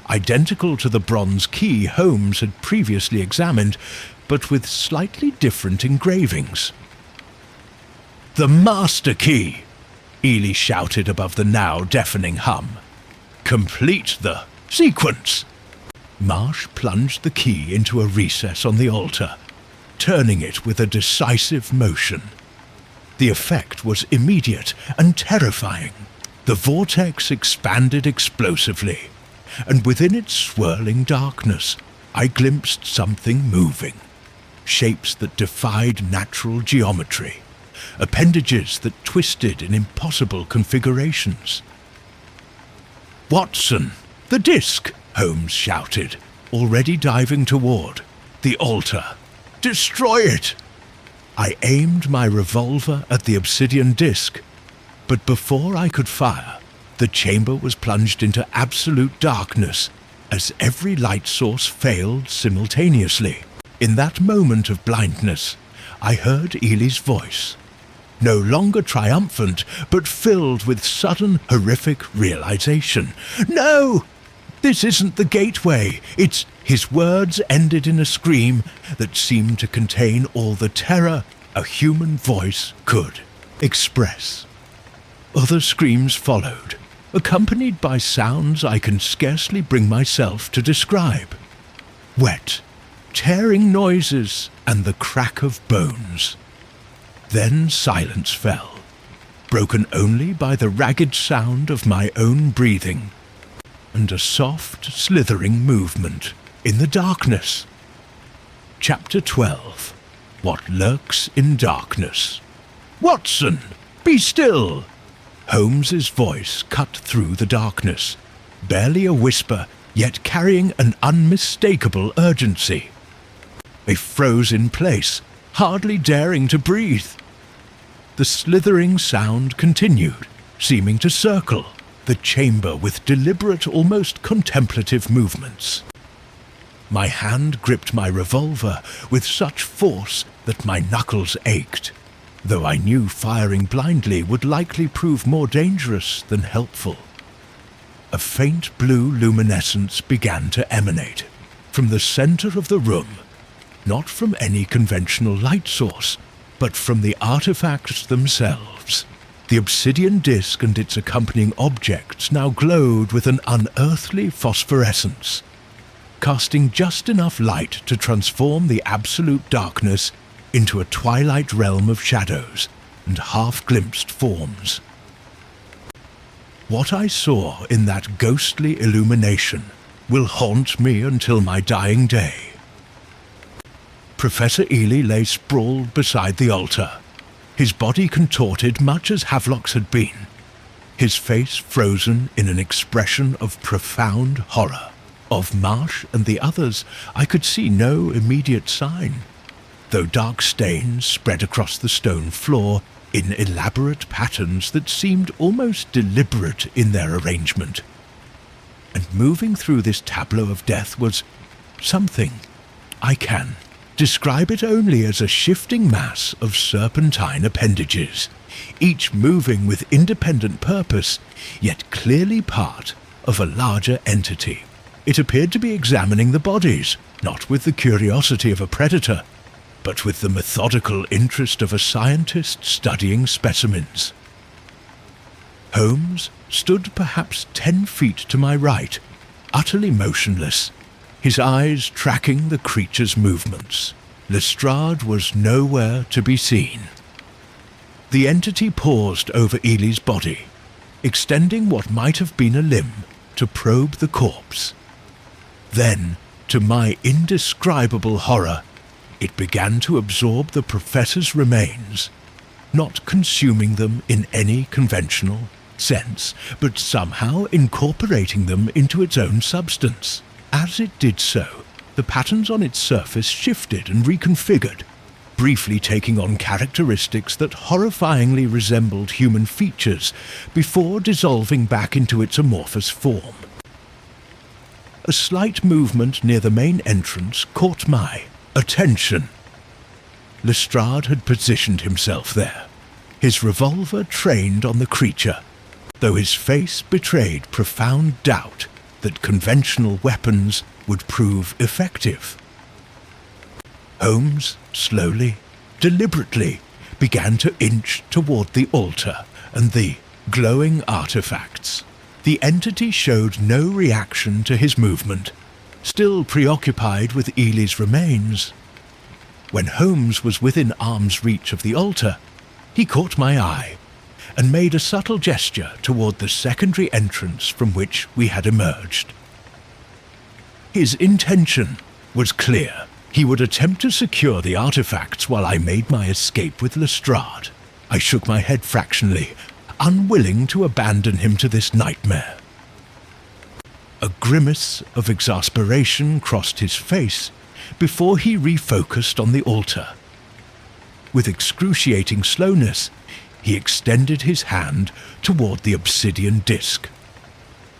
identical to the bronze key Holmes had previously examined, but with slightly different engravings. "The master key!" Eerily shouted above the now deafening hum. "Complete the sequence!" Marsh plunged the key into a recess on the altar, turning it with a decisive motion. The effect was immediate and terrifying. The vortex expanded explosively, and within its swirling darkness, I glimpsed something moving. Shapes that defied natural geometry, appendages that twisted in impossible configurations. "Watson, the disc!" Holmes shouted, already diving toward the altar. "Destroy it!" I aimed my revolver at the obsidian disc, but before I could fire, the chamber was plunged into absolute darkness, as every light source failed simultaneously. In that moment of blindness, I heard Eerly's voice, no longer triumphant, but filled with sudden, horrific realization. "No! This isn't the gateway. It's..." His words ended in a scream that seemed to contain all the terror a human voice could express. Other screams followed, accompanied by sounds I can scarcely bring myself to describe. Wet, tearing noises and the crack of bones. Then silence fell, broken only by the ragged sound of my own breathing and a soft, slithering movement in the darkness. Chapter 12. What Lurks in Darkness. "Watson, be still!" Holmes's voice cut through the darkness, barely a whisper, yet carrying an unmistakable urgency. I froze in place, hardly daring to breathe. The slithering sound continued, seeming to circle the chamber with deliberate, almost contemplative movements. My hand gripped my revolver with such force that my knuckles ached, though I knew firing blindly would likely prove more dangerous than helpful. A faint blue luminescence began to emanate from the center of the room, not from any conventional light source, but from the artifacts themselves. The obsidian disc and its accompanying objects now glowed with an unearthly phosphorescence, casting just enough light to transform the absolute darkness into a twilight realm of shadows and half-glimpsed forms. What I saw in that ghostly illumination will haunt me until my dying day. Professor Eerily lay sprawled beside the altar, his body contorted much as Havelock's had been, his face frozen in an expression of profound horror. Of Marsh and the others I could see no immediate sign, though dark stains spread across the stone floor in elaborate patterns that seemed almost deliberate in their arrangement. And moving through this tableau of death was something. I can describe it only as a shifting mass of serpentine appendages, each moving with independent purpose, yet clearly part of a larger entity. It appeared to be examining the bodies, not with the curiosity of a predator, but with the methodical interest of a scientist studying specimens. Holmes stood perhaps 10 feet to my right, utterly motionless, his eyes tracking the creature's movements. Lestrade was nowhere to be seen. The entity paused over Eerly's body, extending what might have been a limb to probe the corpse. Then, to my indescribable horror, it began to absorb the professor's remains, not consuming them in any conventional sense, but somehow incorporating them into its own substance. As it did so, the patterns on its surface shifted and reconfigured, briefly taking on characteristics that horrifyingly resembled human features before dissolving back into its amorphous form. A slight movement near the main entrance caught my attention. Lestrade had positioned himself there, his revolver trained on the creature, though his face betrayed profound doubt that conventional weapons would prove effective. Holmes slowly, deliberately, began to inch toward the altar and the glowing artifacts. The entity showed no reaction to his movement, still preoccupied with Eerly's remains. When Holmes was within arm's reach of the altar, he caught my eye and made a subtle gesture toward the secondary entrance from which we had emerged. His intention was clear. He would attempt to secure the artifacts while I made my escape with Lestrade. I shook my head fractionally, unwilling to abandon him to this nightmare. A grimace of exasperation crossed his face before he refocused on the altar. With excruciating slowness, he extended his hand toward the obsidian disc.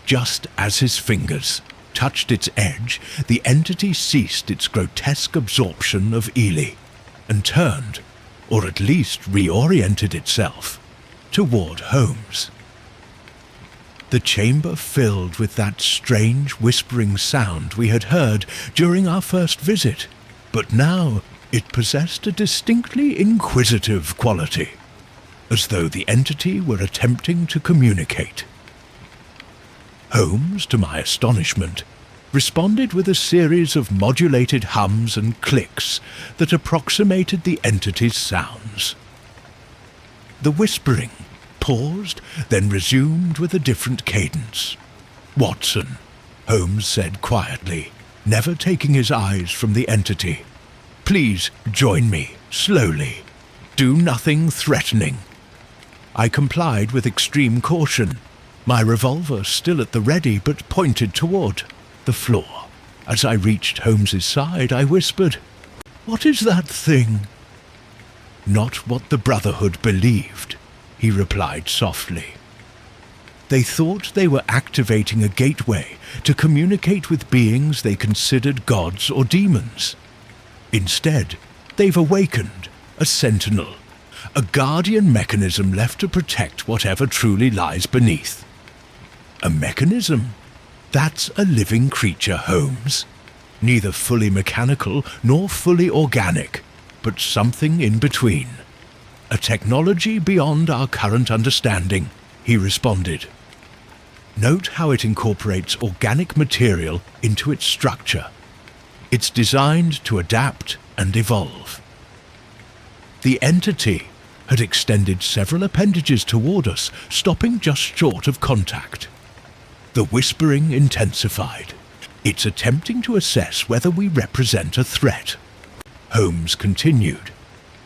Just as his fingers touched its edge, the entity ceased its grotesque absorption of eerily and turned, or at least reoriented itself, toward Holmes. The chamber filled with that strange whispering sound we had heard during our first visit, but now it possessed a distinctly inquisitive quality, as though the entity were attempting to communicate. Holmes, to my astonishment, responded with a series of modulated hums and clicks that approximated the entity's sounds. The whispering paused, then resumed with a different cadence. "Watson," Holmes said quietly, never taking his eyes from the entity. "Please join me, slowly. Do nothing threatening." I complied with extreme caution, my revolver still at the ready but pointed toward the floor. As I reached Holmes's side, I whispered, "What is that thing?" "Not what the Brotherhood believed," he replied softly. "They thought they were activating a gateway to communicate with beings they considered gods or demons. Instead, they've awakened a sentinel, a guardian mechanism left to protect whatever truly lies beneath." "A mechanism? That's a living creature, Holmes. Neither fully mechanical nor fully organic, but something in between. A technology beyond our current understanding," he responded. "Note how it incorporates organic material into its structure. It's designed to adapt and evolve." The entity had extended several appendages toward us, stopping just short of contact. The whispering intensified. "It's attempting to assess whether we represent a threat," Holmes continued,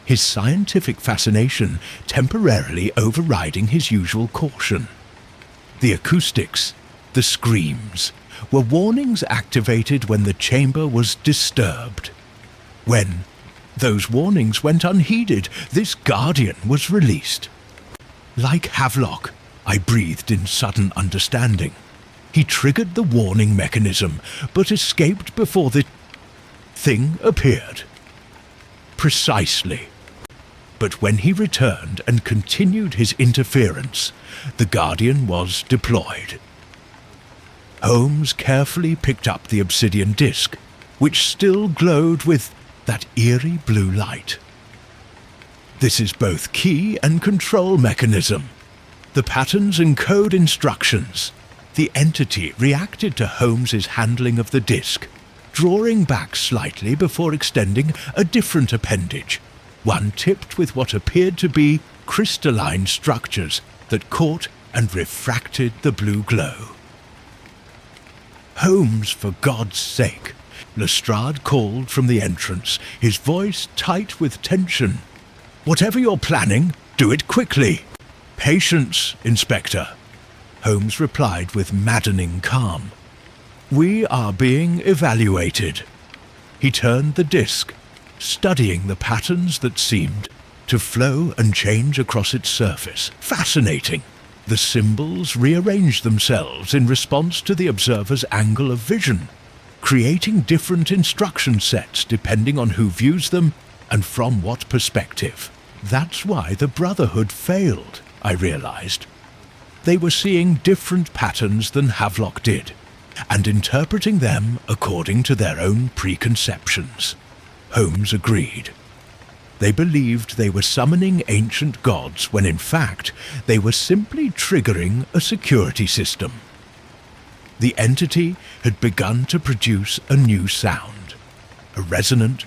his scientific fascination temporarily overriding his usual caution. The acoustics, the screams, were warnings activated when the chamber was disturbed. When those warnings went unheeded, this guardian was released. "Like Havelock," I breathed in sudden understanding. "He triggered the warning mechanism, but escaped before the thing appeared." "Precisely. But when he returned and continued his interference, the Guardian was deployed." Holmes carefully picked up the obsidian disc, which still glowed with that eerie blue light. "This is both key and control mechanism. The patterns encode instructions." The entity reacted to Holmes's handling of the disc, drawing back slightly before extending a different appendage, one tipped with what appeared to be crystalline structures that caught and refracted the blue glow. "Holmes, for God's sake," Lestrade called from the entrance, his voice tight with tension. "Whatever you're planning, do it quickly." "Patience, Inspector," Holmes replied with maddening calm. "We are being evaluated." He turned the disc, studying the patterns that seemed to flow and change across its surface. Fascinating. The symbols rearranged themselves in response to the observer's angle of vision, creating different instruction sets depending on who views them and from what perspective. That's why the Brotherhood failed, I realized. They were seeing different patterns than Havelock did, and interpreting them according to their own preconceptions. Holmes agreed. They believed they were summoning ancient gods when in fact they were simply triggering a security system. The entity had begun to produce a new sound, a resonant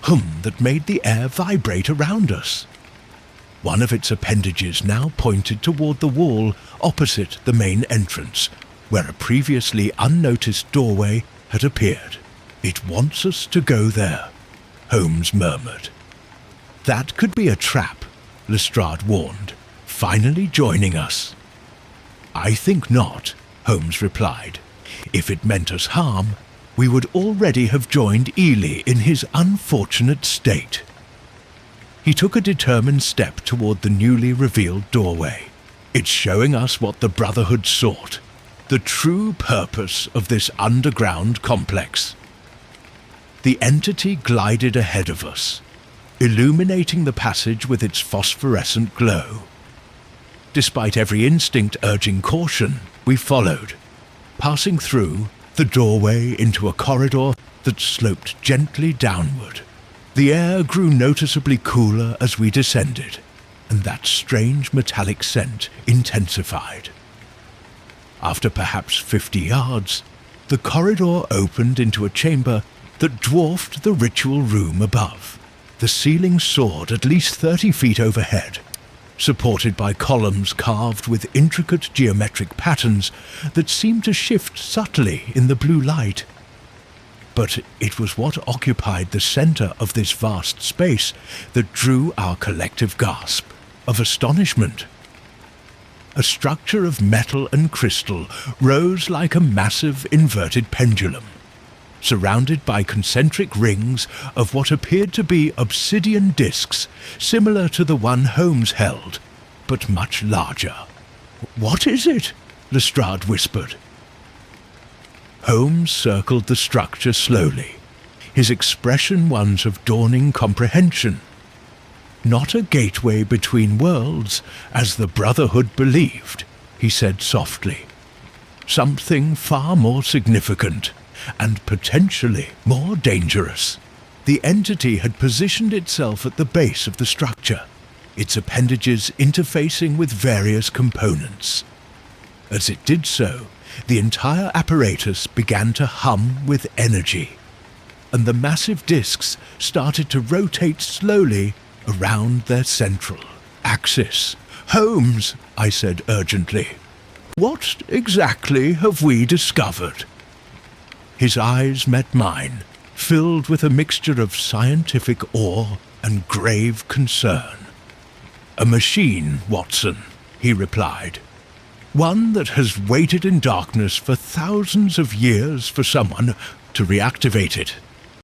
hum that made the air vibrate around us. One of its appendages now pointed toward the wall opposite the main entrance, where a previously unnoticed doorway had appeared. "It wants us to go there," Holmes murmured. "That could be a trap," Lestrade warned, finally joining us. "I think not," Holmes replied. "If it meant us harm, we would already have joined eerily in his unfortunate state." He took a determined step toward the newly revealed doorway. "It's showing us what the Brotherhood sought. the true purpose of this underground complex. The entity glided ahead of us, illuminating the passage with its phosphorescent glow. Despite every instinct urging caution, we followed, passing through the doorway into a corridor that sloped gently downward. The air grew noticeably cooler as we descended, and that strange metallic scent intensified. After perhaps 50 yards, the corridor opened into a chamber that dwarfed the ritual room above. The ceiling soared at least 30 feet overhead, supported by columns carved with intricate geometric patterns that seemed to shift subtly in the blue light. But it was what occupied the center of this vast space that drew our collective gasp of astonishment. A structure of metal and crystal rose like a massive inverted pendulum, surrounded by concentric rings of what appeared to be obsidian discs, similar to the one Holmes held, but much larger. "What is it?" Lestrade whispered. Holmes circled the structure slowly, his expression one of dawning comprehension. "Not a gateway between worlds, as the Brotherhood believed," he said softly. "Something far more significant, and potentially more dangerous." The entity had positioned itself at the base of the structure, its appendages interfacing with various components. As it did so, the entire apparatus began to hum with energy, and the massive discs started to rotate slowly around their central axis. "Holmes," I said urgently, "what exactly have we discovered?" His eyes met mine, filled with a mixture of scientific awe and grave concern. "A machine, Watson," he replied. "One that has waited in darkness for thousands of years for someone to reactivate it.